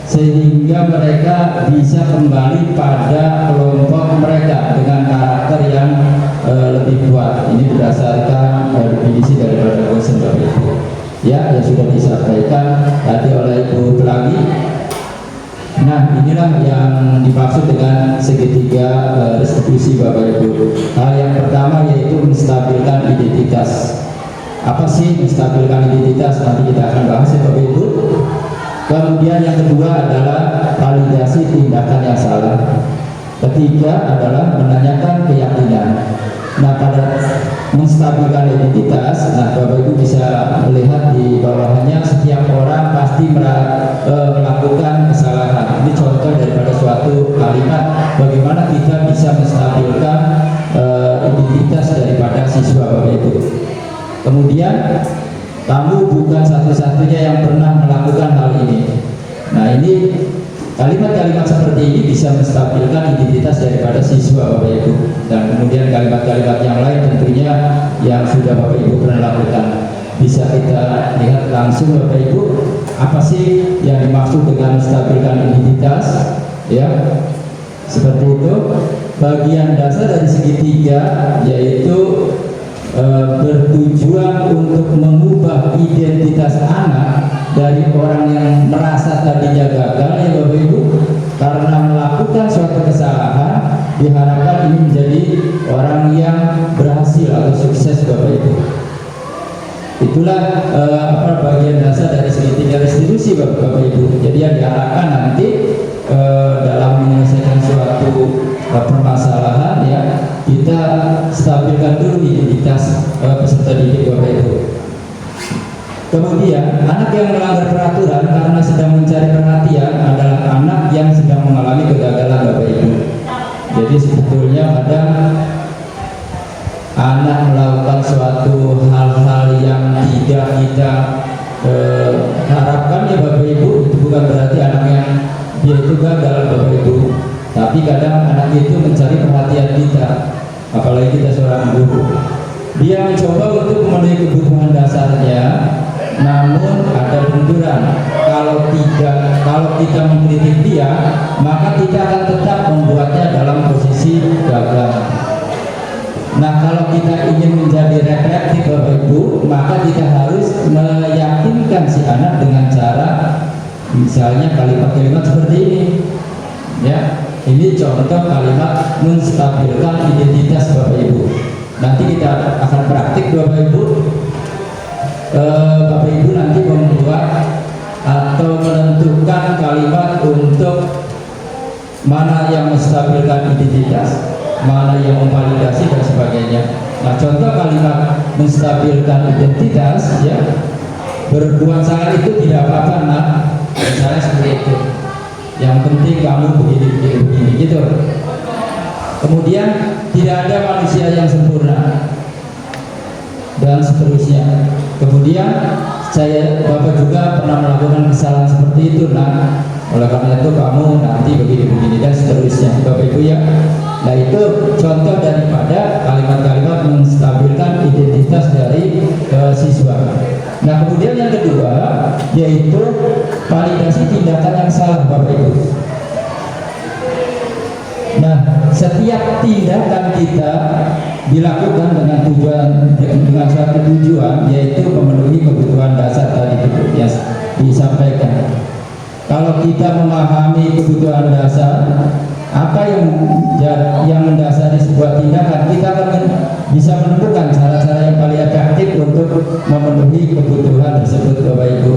sehingga mereka bisa kembali pada kelompok mereka dengan karakter yang lebih kuat. Ini berdasarkan definisi daripada dosen Bapak Ibu ya, yang sudah disampaikan tadi oleh Ibu Pelangi. Nah, inilah yang dimaksud dengan segitiga restitusi Bapak Ibu. Hal yang pertama yaitu menstabilkan identitas. Apa sih menstabilkan identitas? Nanti kita akan bahas ya Bapak Ibu. Kemudian yang kedua adalah validasi tindakan yang salah. Ketiga adalah menanyakan keyakinan. Nah, pada menstabilkan identitas, nah Bapak Ibu bisa melihat di bawahnya setiap orang pasti melakukan kesalahan. Ini contoh daripada suatu kalimat bagaimana kita bisa menstabilkan identitas daripada siswa Bapak Ibu. Kemudian kamu bukan satu-satunya yang pernah melakukan hal ini. Nah, ini kalimat-kalimat seperti ini bisa menstabilkan identitas daripada siswa Bapak Ibu. Dan kemudian kalimat-kalimat yang lain tentunya yang sudah Bapak Ibu pernah lakukan. Bisa kita lihat langsung Bapak Ibu, apa sih yang dimaksud dengan menstabilkan identitas ya. Seperti itu. Bagian dasar dari segitiga yaitu bertujuan untuk mengubah identitas anak dari orang yang merasa tadinya gagal ya Bapak Ibu karena melakukan suatu kesalahan, diharapkan ini menjadi orang yang berhasil atau sukses Bapak Ibu. Itulah bagian dasar dari segitiga restitusi Bapak Ibu. Jadi yang diharapkan nanti dalam menyelesaikan suatu permasalahan ya, kita stabilkan dulu identitas peserta didik Bapak Ibu. Kemudian anak yang melanggar peraturan karena sedang mencari perhatian adalah anak yang sedang mengalami kegagalan Bapak Ibu. Jadi sebetulnya kadang anak melakukan suatu hal-hal yang tidak kita harapkan ya Bapak Ibu. Itu bukan berarti anak yang dia itu gagal Bapak Ibu, tapi kadang anak itu mencari perhatian kita, apalagi kita seorang guru. Dia mencoba untuk memenuhi kebutuhan dasarnya, namun ada benturan. Kalau kita mengkritik dia, maka kita akan tetap membuatnya dalam posisi gagal. Nah, kalau kita ingin menjadi reflektif Bapak Ibu, maka kita harus meyakinkan si anak dengan cara misalnya kalimat-kalimat seperti ini ya. Ini contoh kalimat menstabilkan identitas Bapak Ibu. Nanti kita akan praktik Bapak Ibu. Bapak Ibu nanti membuat atau menentukan kalimat untuk mana yang menstabilkan identitas, mana yang memvalidasi dan sebagainya. Nah, contoh kalimat menstabilkan identitas ya, berbuat salah itu tidak apa-apa nak, misalnya seperti itu. Yang penting kamu begini gitu. Kemudian tidak ada manusia yang sempurna dan seterusnya. Kemudian Bapak juga pernah melakukan kesalahan seperti itu nah, oleh karena itu kamu nanti begini dan seterusnya Bapak Ibu ya. Nah, itu contoh daripada kalimat-kalimat menstabilkan identitas dari siswa. Nah, kemudian yang kedua yaitu validasi tindakan yang salah Bapak Ibu. Nah, setiap tindakan kita dilakukan dengan suatu tujuan, yaitu memenuhi kebutuhan dasar tadi yang disampaikan. Kalau kita memahami kebutuhan dasar, apa yang mendasari sebuah tindakan, kita akan bisa menemukan cara-cara yang paling efektif untuk memenuhi kebutuhan tersebut, Bapak Ibu.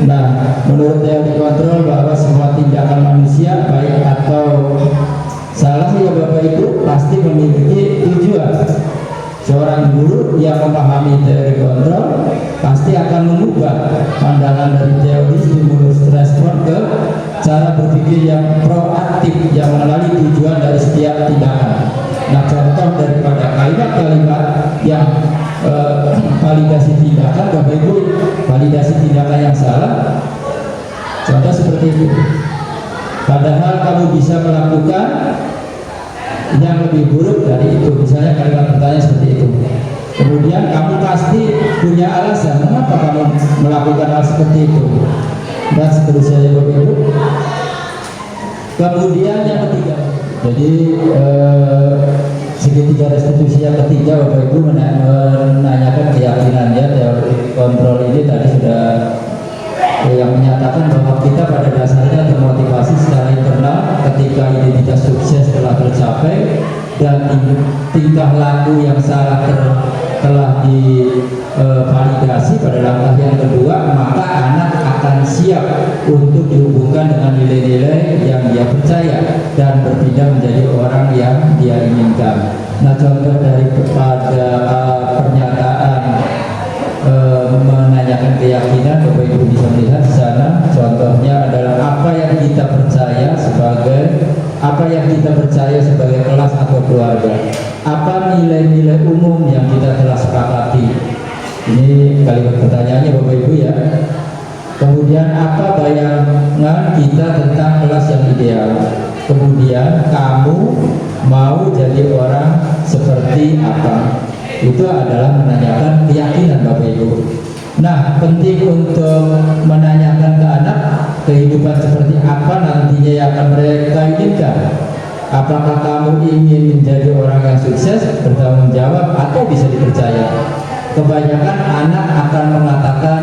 Nah, menurut teori kontrol bahwa semua tindakan manusia baik atau salah ya Bapak Ibu pasti memiliki tujuan. Seorang guru yang memahami teori kontrol pasti akan mengubah pandangan dari teori stimulus respon ke cara berpikir yang proaktif yang mengenali tujuan dari setiap tindakan. Nah, contoh daripada kalimat-kalimat yang validasi tindakan, Bapak Ibu, validasi tindakan yang salah, contoh seperti itu. Padahal kamu bisa melakukan yang lebih buruk dari itu, misalnya kalimat pertanyaan seperti itu. Kemudian kamu pasti punya alasan mengapa kamu melakukan hal seperti itu, dan seterusnya, Bapak Ibu. Kemudian yang ketiga, jadi segitiga restitusi yang ketiga, Bapak Ibu menanyakan keyakinannya. Teori kontrol ini tadi sudah yang menyatakan bahwa kita pada dasarnya termotivasi secara internal ketika identitas sukses telah tercapai dan tingkah laku yang salah telah divalidasi pada langkah yang kedua, maka anak akan siap untuk dihubungkan dengan nilai-nilai yang dia percaya dan berpindah menjadi orang yang dia inginkan. Nah, contoh daripada pernyataan menanyakan keyakinan, Bapak Ibu bisa melihat di sana. Contohnya adalah apa yang kita percaya sebagai kelas atau keluarga. Apa nilai-nilai umum yang kita telah sepakati? Ini kalimat pertanyaannya, Bapak Ibu ya. Kemudian apa bayangan kita tentang kelas yang ideal? Kemudian kamu mau jadi orang seperti apa? Itu adalah menanyakan keyakinan, Bapak Ibu. Nah, penting untuk menanyakan ke anak kehidupan seperti apa nantinya yang akan mereka inginkan. Apakah kamu ingin menjadi orang yang sukses, bertanggung jawab, atau bisa dipercaya? Kebanyakan anak akan mengatakan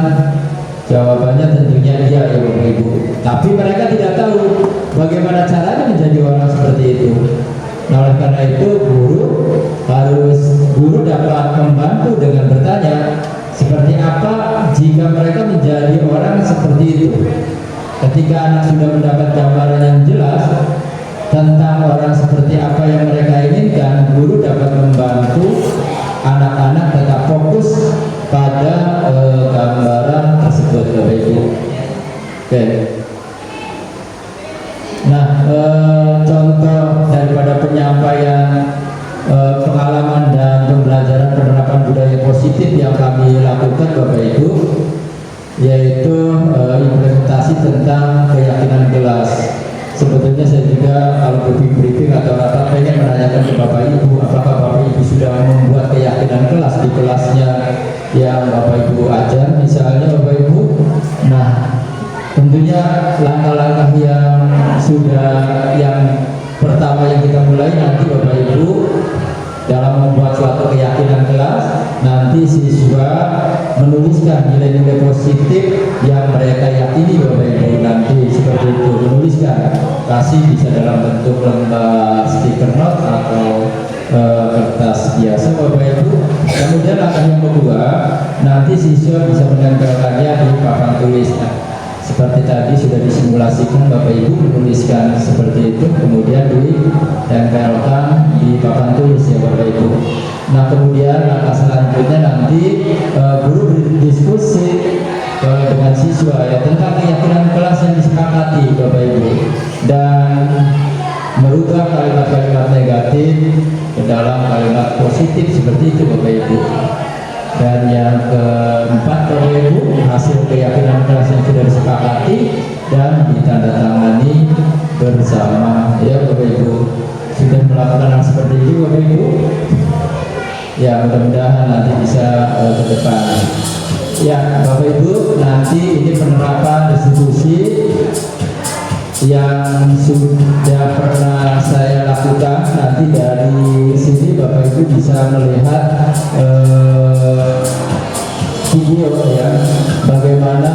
jawabannya tentunya iya ya Bapak Ibu. Tapi mereka tidak tahu bagaimana caranya menjadi orang seperti itu. Nah, oleh karena itu guru dapat membantu dengan bertanya seperti apa jika mereka menjadi orang seperti itu. Ketika anak sudah mendapat gambaran yang jelas tentang orang seperti apa yang mereka inginkan, guru dapat membantu anak-anak tetap fokus pada gambaran tersebut, Bapak Ibu. Oke. Nah, contoh daripada penyampaian pengalaman dan pembelajaran penerapan budaya positif yang kami lakukan, Bapak Ibu, yaitu implementasi tentang keyakinan kelas. Sebetulnya saya juga kalau briefing atau rapat pengen menanyakan ke Bapak Ibu, apakah Bapak Ibu sudah membuat keyakinan kelas di kelasnya yang Bapak Ibu ajar, misalnya Bapak Ibu. Nah, tentunya langkah-langkah yang pertama yang kita mulai nanti Bapak Ibu dalam membuat suatu keyakinan kelas, nanti siswa menuliskan nilai-nilai positif yang mereka yakini, Bapak Ibu. Nanti seperti itu menuliskan, kasih bisa dalam bentuk lembar stiker note atau kertas biasa, Bapak Ibu. Kemudian langkah yang kedua, nanti siswa bisa menempelkannya di papan tulis. Seperti tadi sudah disimulasikan, Bapak Ibu menuliskan seperti itu, kemudian ditempelkan di papan tulis ya Bapak Ibu. Nah, kemudian langkah selanjutnya nanti guru berdiskusi dengan siswa ya tentang keyakinan kelas yang disepakati, Bapak Ibu, dan merubah kalimat-kalimat negatif ke dalam kalimat positif seperti itu, Bapak Ibu. Dan yang keempat, Bapak Ibu, hasil keyakinan kelas yang sudah disepakati dan ditandatangani bersama ya Bapak Ibu. Sudah melakukan hal seperti itu Bapak Ibu? Ya, mudah-mudahan nanti bisa ke depan. Ya Bapak Ibu, nanti ini penerapan restitusi yang sudah pernah melihat video ya, bagaimana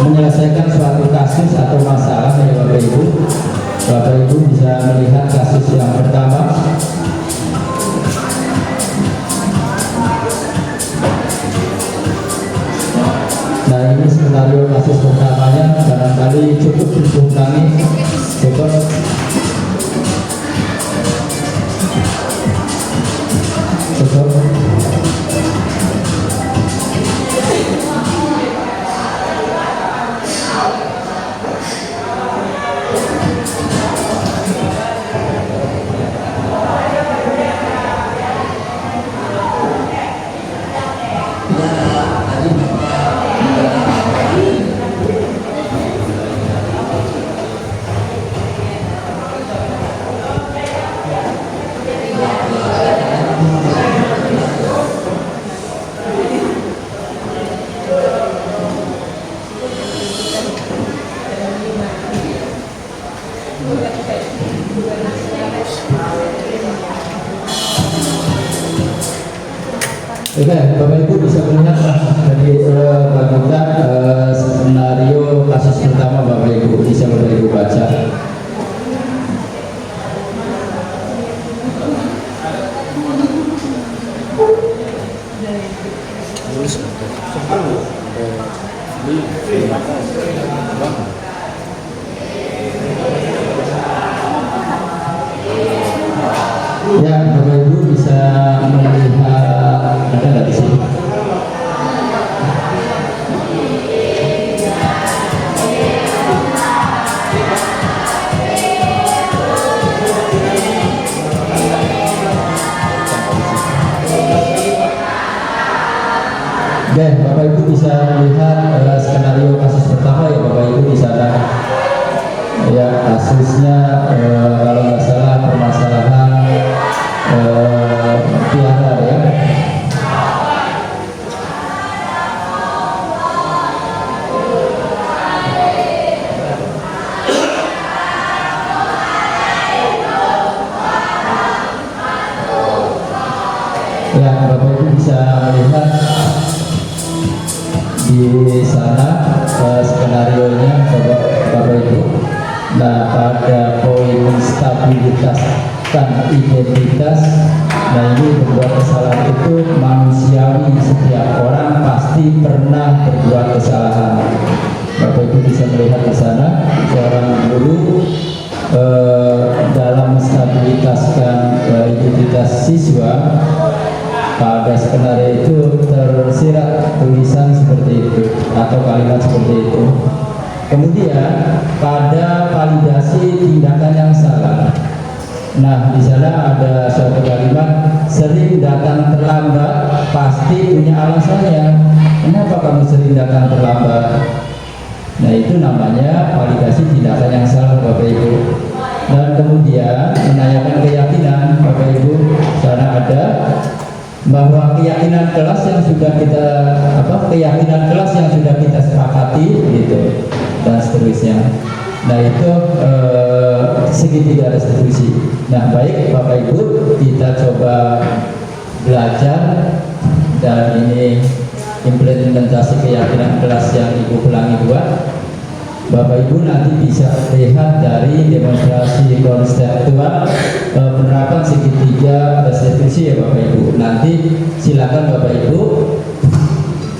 menyelesaikan suatu kasus atau masalah ya Bapak Ibu. Bapak Ibu bisa melihat kasus yang pertama. Nah, ini skenario kasus pertamanya, barangkali cukup diulangi. Cukup. Oke, Bapak Ibu bisa melihat dari bagaimana skenario kasus pertama Bapak Ibu, bisa Bapak Ibu baca. Ya, Bapak Ibu bisa melihat, ada nggak di sini? Oke, Bapak Ibu bisa melihat skenario kasus pertama ya Bapak Ibu di sana. Ya, kasusnya kalau nggak salah permasalahan Tiara ya. Ya, Bapak Ibu bisa melihat di sana skenario-nya Bapak Ibu. Nah, pada poin stabilitas dan identitas, nah ini berbuat kesalahan itu manusiawi, setiap orang pasti pernah berbuat kesalahan. Bapak Ibu bisa melihat di sana seorang guru dalam menstabilitaskan identitas siswa. Pada skenario itu tersirat tulisan seperti itu atau kalimat seperti itu. Kemudian pada validasi tindakan yang salah. Nah, di sana ada suatu kalimat, sering datang terlambat, pasti punya alasannya. Kenapa kamu sering datang terlambat? Nah, itu namanya validasi tindakan yang salah Bapak Ibu. Dan kemudian menanyakan keyakinan Bapak Ibu. Sana ada bahwa keyakinan kelas yang sudah kita sepakati gitu dan seterusnya. Nah, itu segitiga restitusi. Nah, baik Bapak Ibu, kita coba belajar dan ini implementasi keyakinan kelas yang Ibu Pelangi buat. Bapak Ibu nanti bisa lihat dari demonstrasi konseptual penerapan segitiga restitusi ya Bapak Ibu. Nanti silakan Bapak Ibu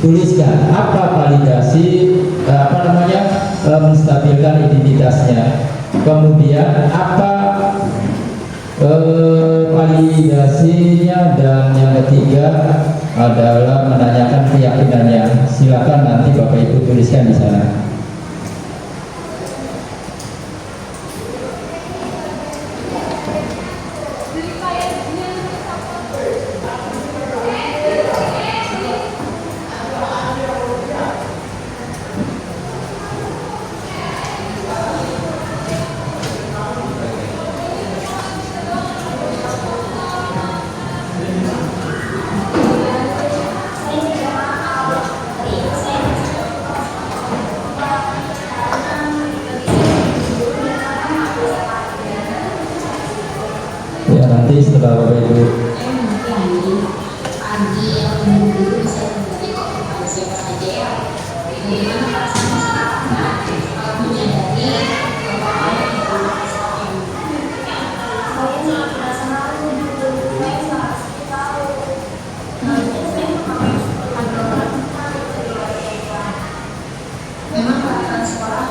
tuliskan apa validasi menstabilkan identitasnya. Kemudian apa validasinya, dan yang ketiga adalah menanyakan keyakinannya. Silakan nanti Bapak Ibu tuliskan di sana. Setelah Bapak Ibu pagi atau minggu itu bisa terjadi kok kepada siapa saja ya. Bagaimana perasaan sekarang menyadari bahwa kita saya sangat merasa malu gitu, saya sangat tahu. Memang perasaan sekolah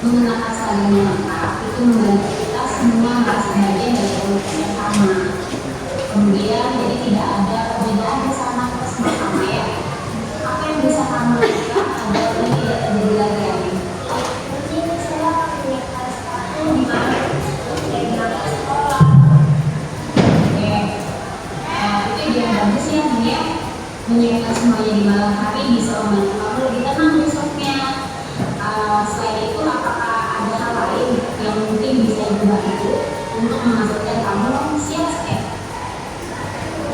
mengenalkan saling lengkap itu membantu kita semua merasa bagian dari komunitas yang sama. Kemudian jadi tidak ada perbedaan sama kita semua sama ya. Apa yang bisa kamu lakukan agar ini tidak terjadi lagi? Mungkin saya menyiapkan sepatu di mana dari sekolah. Oke, itu ide yang bagus ya nih ya. Menyiapkan semuanya di malam hari bisa membantu kamu lebih tenang besoknya. Selain itu, apakah ada hal lain yang mungkin bisa dibantu untuk menghasilkan kamu siap-siap?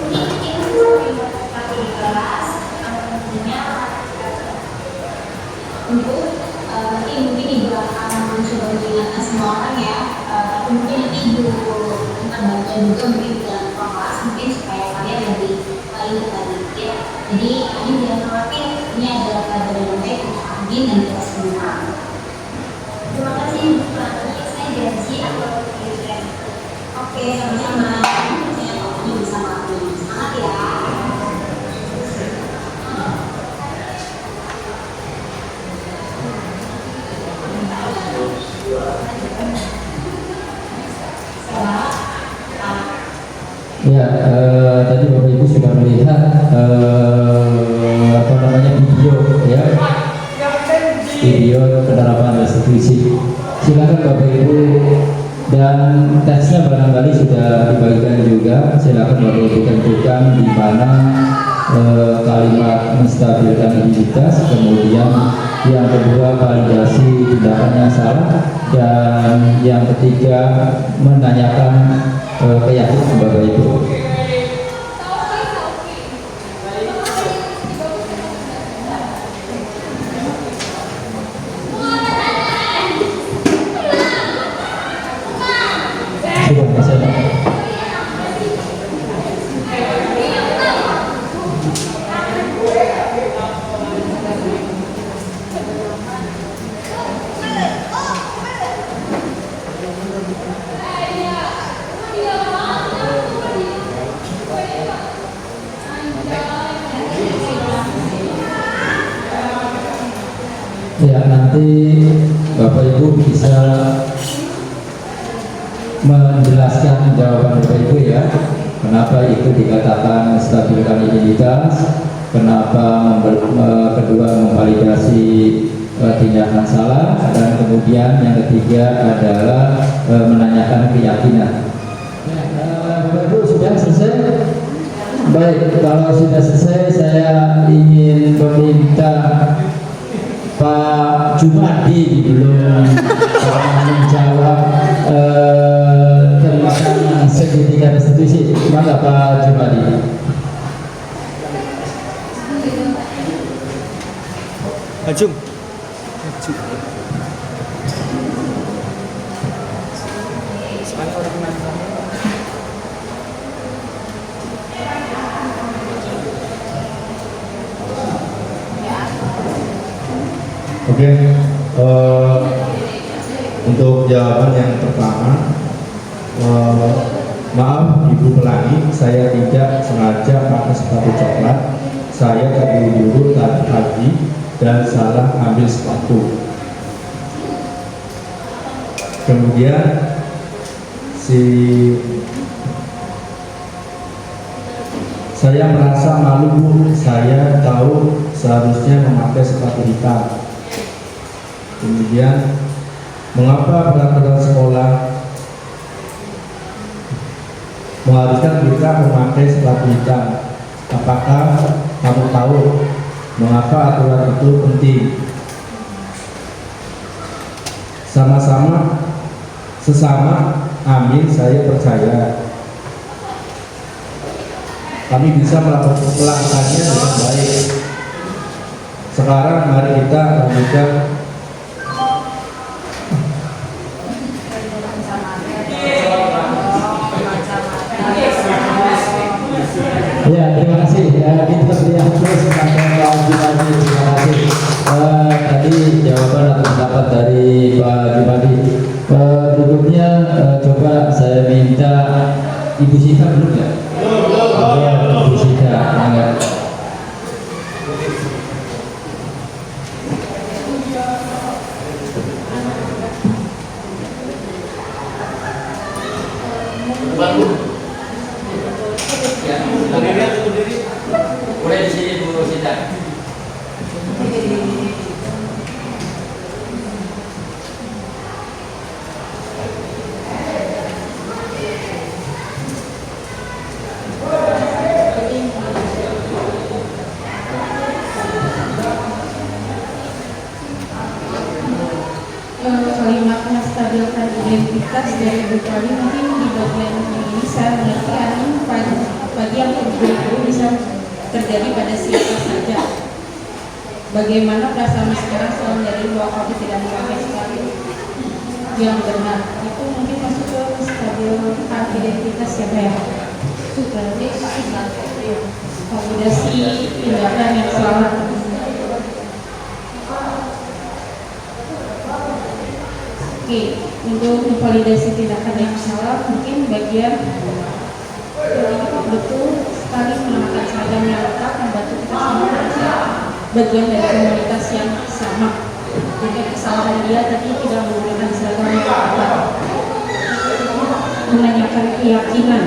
Mungkin kita bisa di kelas, tentunya untuk nanti mungkin ibu akan mencoba mengingatkan semua orang ya, tapi mungkin nanti ibu terbantu juga mungkin dalam kelas mungkin supaya kalian lebih ingat lagi ya. Jadi ini jangan khawatir, ini adalah pelajaran yang baik untuk Adin dan kita semua. Terima kasih Pak, saya janji akan berkirim. Oke, sama-sama. Saya pokoknya bisa melakukan semangat ya. Ya, tadi Bapak Ibu sudah melihat video ya, video penerapan restitusi. Silakan Bapak Ibu, dan teksnya barangkali sudah dibagikan juga. Silakan Bapak Ibu tentukan di mana kalimat menstabilkan identitas, kemudian yang kedua validasi tindakan yang salah, dan yang ketiga menanyakan keyakinan Bapak Ibu. Ya, nanti Bapak Ibu bisa menjelaskan jawaban Bapak Ibu ya, kenapa itu dikatakan stabilkan identitas, kenapa kedua memvalidasi tindakan salah, dan kemudian yang ketiga adalah menanyakan keyakinan. Bapak Ibu sudah selesai? Baik, kalau sudah selesai saya ingin meminta Pak Jumadi belum menjawab tentang segitiga restitusi. Mana Pak Jumadi? Ajum. Oke, untuk jawaban yang pertama, maaf Ibu Pelangi, saya tidak sengaja pakai sepatu coklat. Saya terburu-buru tadi pagi dan salah ambil sepatu. Kemudian saya merasa malu Bu, saya tahu seharusnya memakai sepatu hitam. Kemudian, mengapa peraturan sekolah mengharuskan kita memakai sepatu hitam? Apakah kamu tahu mengapa aturan itu penting? Sesama amin, saya percaya kami bisa melakukannya dengan baik. Sekarang mari kita lanjutkan. Ya, terima kasih. Kita berikan terus kepada Pak Jumadi. Terima kasih. Tadi jawaban atau pendapat dari Pak Jumadi. Berikutnya coba saya minta Ibu Sita dulu ya. Ibu Sita, enggak. Boleh di sini Bu Sita. Kalimat menstabilkan identitas dari Bu Kali mungkin di bagian ini saya mengerti bagi yang berburu bisa terjadi pada siapa saja. Bagaimana perasaan sekarang setelah menjadi dua kali tidak memakai sekali yang benar itu mungkin masuk ke menstabilkan identitas siapa ya? Itu berarti validasi tindakan yang salah. Oke, untuk memvalidasi tindakan yang salah mungkin bagian betul sekali mengenakan seragam yang lengkap membantu kita semua merasa bagian dari komunitas yang sama. Jadi kesalahan dia tadi tidak menggunakan seragam yang lengkap, menanyakan keyakinan.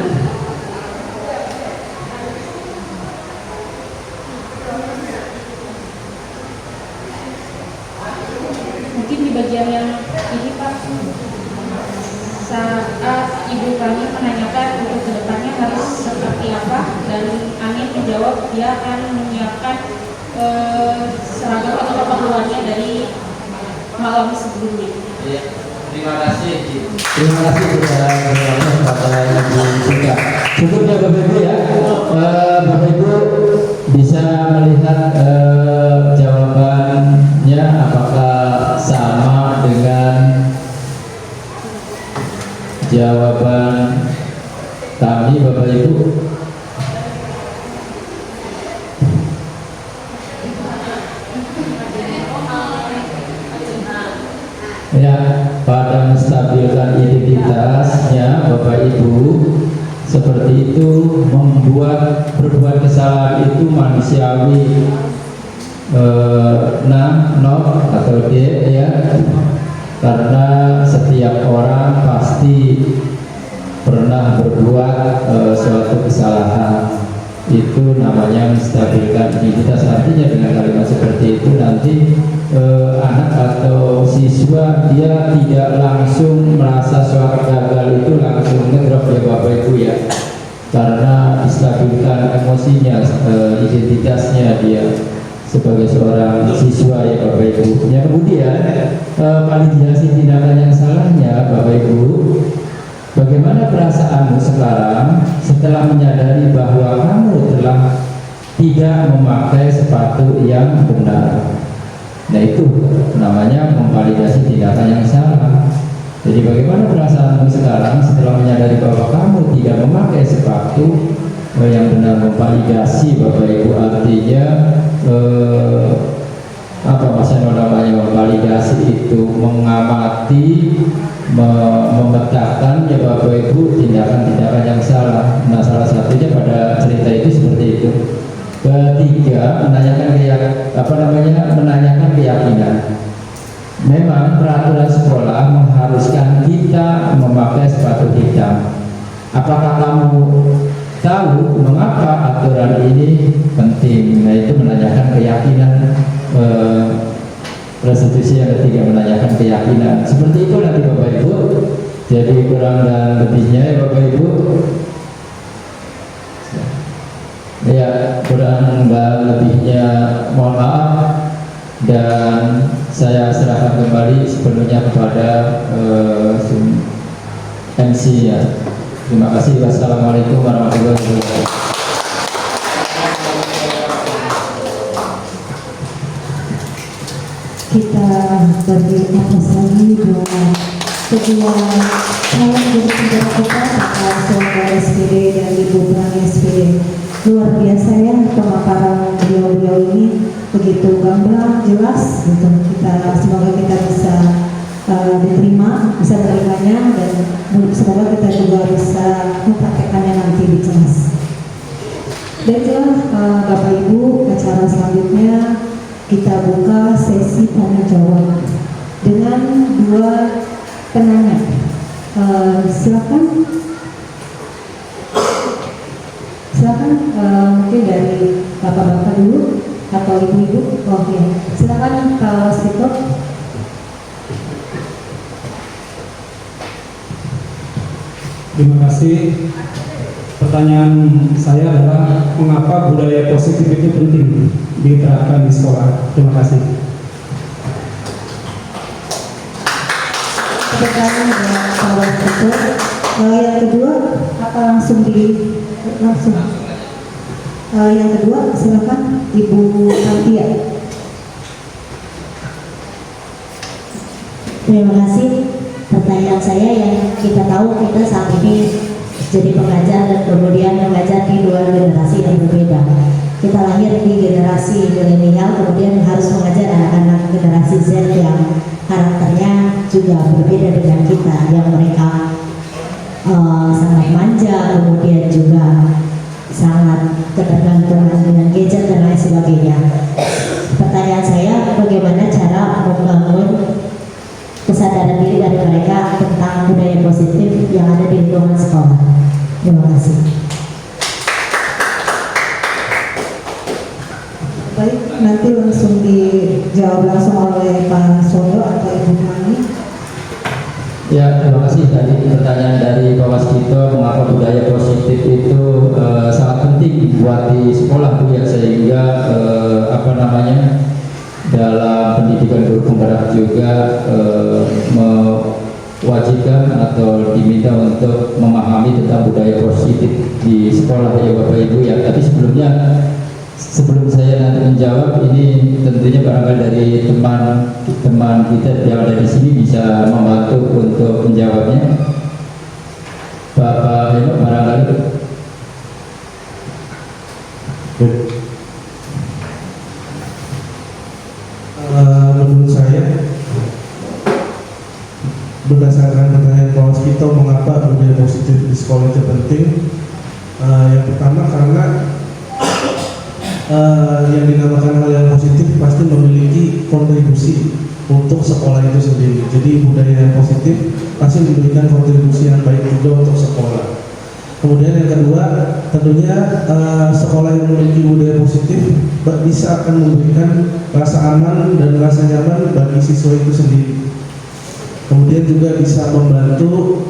Mungkin di bagian yang ini Pak, saat Ibu kami menanyakan untuk kedepannya harus seperti apa dan Amin menjawab dia akan menyiapkan seragam atau keperluannya dari malam sebelumnya. Ya, terima kasih. Terima kasih kepada Ibu Sita. Cukupnya Bapak Ibu ya. Bapak Ibu bisa melihat jawabannya apakah sama dengan jawaban kami Bapak Ibu? Ya, pada menstabilkan identitasnya Bapak Ibu seperti itu, membuat berbuat kesalahan itu manusiawi. Not atau D ya, karena setiap orang pasti pernah berbuat suatu kesalahan. Itu namanya menstabilkan identitas. Artinya dengan kalimat seperti itu nanti anak atau siswa dia tidak langsung merasa suatu gagal itu langsung ngedrop ya Bapak Ibu ya, karena distabilkan emosinya, identitasnya dia sebagai seorang siswa ya Bapak Ibu. Yang kemudian validasi tindakan yang salahnya Bapak Ibu, bagaimana perasaanmu sekarang setelah menyadari bahwa kamu telah tidak memakai sepatu yang benar? Nah itu namanya memvalidasi tindakan yang salah. Jadi bagaimana perasaanmu sekarang setelah menyadari bahwa kamu tidak memakai sepatu yang benar? Memvalidasi Bapak Ibu artinya apa maksudnya namanya memvalidasi itu? Mengamati, memetakan ya Bapak Ibu tindakan-tindakan yang salah. Nah salah satunya pada cerita itu seperti itu. Ketiga, menanyakan keyakinan. Memang peraturan sekolah mengharuskan kita memakai sepatu hitam. Apakah kamu tahu mengapa aturan ini penting? Nah itu menanyakan keyakinan. Restitusi yang ketiga menanyakan keyakinan. Seperti itu nanti Bapak Ibu. Jadi kurang dan lebihnya ya Bapak Ibu. Ya kurang dan lebihnya mohon maaf, dan saya serahkan kembali sepenuhnya kepada MC ya. Terima kasih. Wassalamualaikum warahmatullahi wabarakatuh. kita beraplaus lagi buat kedua calon guru penggerak kita, Bapak Soga SPD dan Ibu Pelangi SPD. Luar biasa ya pemaparan beliau-beliau ini, begitu gamblang, jelas gitu. Semoga kita bisa diterima, bisa menerimanya, dan semoga kita juga bisa mempraktekannya nanti di kelas. Baiklah Bapak Ibu, acara selanjutnya kita buka sesi tanya jawab dengan dua penanya. Silakan mungkin dari bapak-bapak dulu atau ibu-ibu. Oke, silakan Pak Waskito. Terima kasih. Pertanyaan saya adalah mengapa budaya positif itu penting diterapkan di sekolah? Terima kasih. Pertanyaan dengan Pak Waskito. Yang kedua apa langsung? Yang kedua silakan Ibu Tantia. Terima kasih. Pertanyaan saya, yang kita tahu kita saat ini jadi pengajar dan kemudian mengajar di dua generasi yang berbeda. Kita lahir di generasi milenial, kemudian harus mengajar anak-anak generasi Z yang karakternya juga berbeda dengan kita, yang mereka sangat manja, kemudian juga sangat ketergantungan dengan gadget dan lain sebagainya. Pertanyaan saya, bagaimana cara membangun kesadaran diri dari mereka tentang budaya positif yang ada di lingkungan sekolah? Terima kasih. Baik, nanti langsung dijawab langsung oleh Pak Sondo atau Ibu Mani. Ya, terima kasih. Tadi pertanyaan dari Pak Waskito, mengapa budaya positif itu sangat penting buat di sekolah, Bu, ya, sehingga dalam pendidikan guru penggerak juga mewajibkan atau diminta untuk memahami tentang budaya positif di sekolah, ya Bapak Ibu ya. Tapi sebelum saya nanti menjawab ini, tentunya barangkali dari teman-teman kita yang ada di sini bisa membantu untuk menjawabnya. Bapak Heno barangkali. Menurut saya, berdasarkan pertanyaan Pak Waskito, mengapa budaya positif di sekolah itu penting? Yang pertama karena yang dinamakan hal yang positif pasti memiliki kontribusi untuk sekolah itu sendiri. Jadi budaya yang positif pasti memberikan kontribusi yang baik juga untuk sekolah. Kemudian yang kedua, tentunya sekolah yang memiliki budaya positif bisa akan memberikan rasa aman dan rasa nyaman bagi siswa itu sendiri. Kemudian juga bisa membantu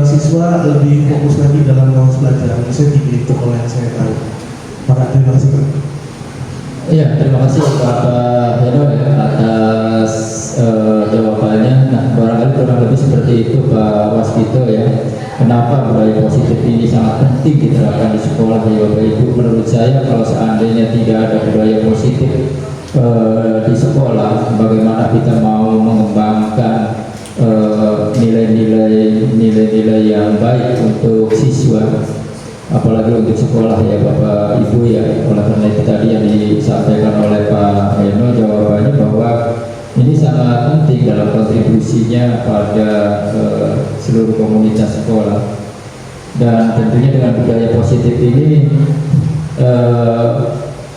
siswa lebih fokus lagi dalam proses belajar. Misalnya itu kalau yang saya tahu. Terima kasih Pak. Iya, terima kasih Bapak Heno ya atas jawabannya. Nah, barangkali kurang lebih seperti itu Pak Waskito ya. Kenapa budaya positif ini sangat penting diterapkan di sekolah, ya Bapak Ibu? Menurut saya, kalau seandainya tidak ada budaya positif di sekolah, bagaimana kita mau mengembangkan nilai-nilai yang baik untuk siswa, apalagi untuk sekolah, ya Bapak Ibu ya. Oleh karena itu tadi yang disampaikan oleh Pak Heno jawabannya bahwa ini sangat penting dalam kontribusinya pada seluruh komunitas sekolah. Dan tentunya dengan budaya positif ini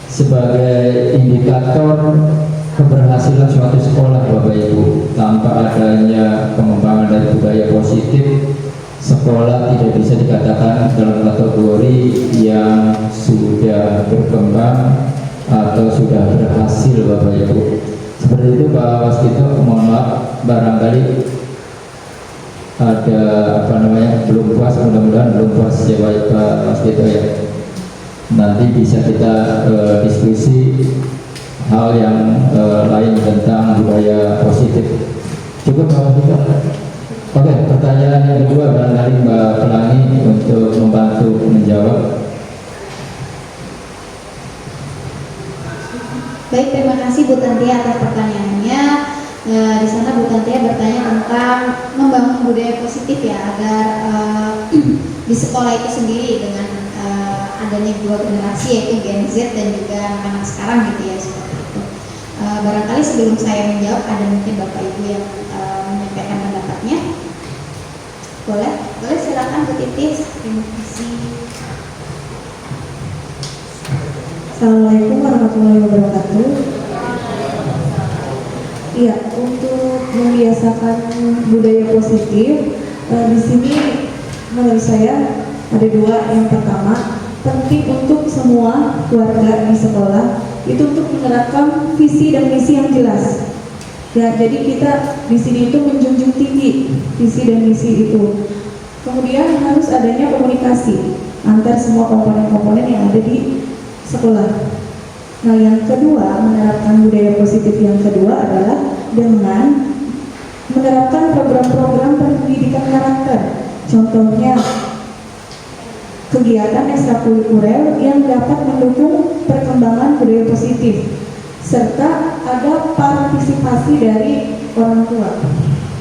sebagai indikator keberhasilan suatu sekolah, Bapak Ibu. Tanpa adanya pengembangan dari budaya positif, sekolah tidak bisa dikatakan dalam kategori yang sudah berkembang atau sudah berhasil, Bapak Ibu. Seperti itu Pak Waskito. Mohon maaf barangkali ada belum puas, mudah-mudahan belum puas ya Pak Waskito ya. Nanti bisa kita diskusi hal yang lain tentang budaya positif. Cukup Pak Waskito. Oke, pertanyaan yang kedua barangkali Mbak Pelangi untuk membantu menjawab. Baik, terima kasih Bu Tantia atas pertanyaannya. Di sana Bu Tantia bertanya tentang membangun budaya positif ya agar di sekolah itu sendiri dengan adanya dua generasi yaitu Gen Z dan juga anak-anak sekarang gitu ya, seperti itu. Barangkali sebelum saya menjawab ada mungkin Bapak Ibu yang menyampaikan pendapatnya. Boleh silakan Bu Titis. Terima kasih. Assalamualaikum warahmatullahi wabarakatuh. Iya, untuk membiasakan budaya positif, di sini menurut saya ada dua. Yang pertama, penting untuk semua keluarga di sekolah itu untuk menerapkan visi dan misi yang jelas. Ya, jadi kita di sini itu menjunjung tinggi visi dan misi itu. Kemudian harus adanya komunikasi antar semua komponen-komponen yang ada di sekolah. Nah, yang kedua, menerapkan budaya positif yang kedua adalah dengan menerapkan program-program pendidikan karakter. Contohnya, kegiatan ekstrakurikuler yang dapat mendukung perkembangan budaya positif, serta ada partisipasi dari orang tua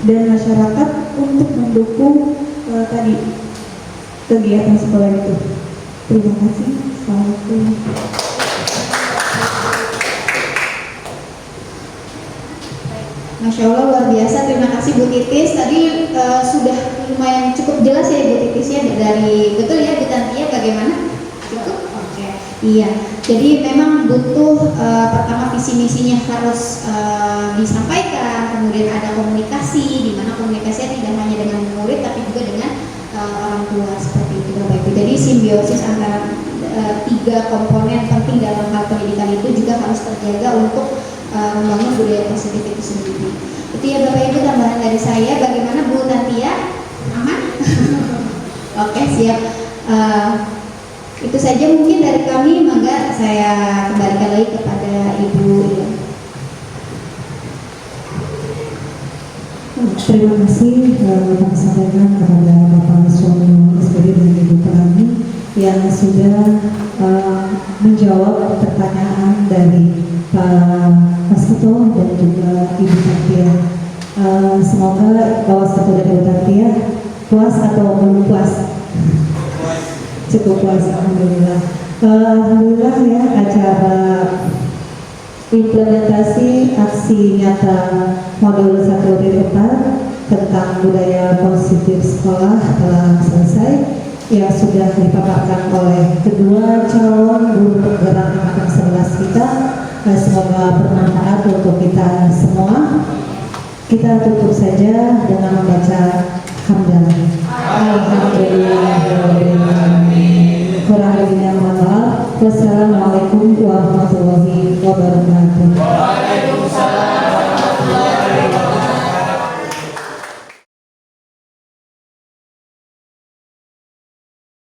dan masyarakat untuk mendukung tadi kegiatan sekolah itu. Terima kasih. Assalamualaikum. Masya Allah, luar biasa. Terima kasih Bu Titis. Tadi sudah lumayan cukup jelas ya Bu Titis ya, dari betul ya Bu Tantia, bagaimana? Cukup? Oke. Iya. Jadi memang butuh pertama visi misinya harus disampaikan, kemudian ada komunikasi, di mana komunikasinya tidak hanya dengan murid tapi juga dengan orang tua, seperti itu Bapak Ibu. Jadi simbiosis antara tiga komponen penting dalam hal pendidikan itu juga harus terjaga untuk membangun budaya positif itu sendiri. Itu ya Bapak Ibu tambahan dari saya. Bagaimana Bu Tantia? Aman? Oke, siap. Itu saja mungkin dari kami. Mangga saya kembalikan lagi kepada Ibu Ila. Terima kasih Bapak sampaikan kepada Bapak Suami SPD dan Ibu Pelangi yang sudah menjawab pertanyaan dari Pak Mas Ketua dan juga Ibu Tantia. Semoga Pak Ketua dan Ibu Tantia puas atau belum puas? Cukup puas, alhamdulillah. Alhamdulillah ya, acara implementasi aksi nyata modul 1.4 tentang budaya positif sekolah telah selesai, yang sudah dipaparkan oleh kedua calon guru penggerak angkatan 11 kita. Semoga bermanfaat untuk kita semua. Kita tutup saja dengan membaca hamdalah. Alhamdulillahirobbilalamin. Kurang lebihnya mohon maaf. Wassalamualaikum warahmatullahi wabarakatuh.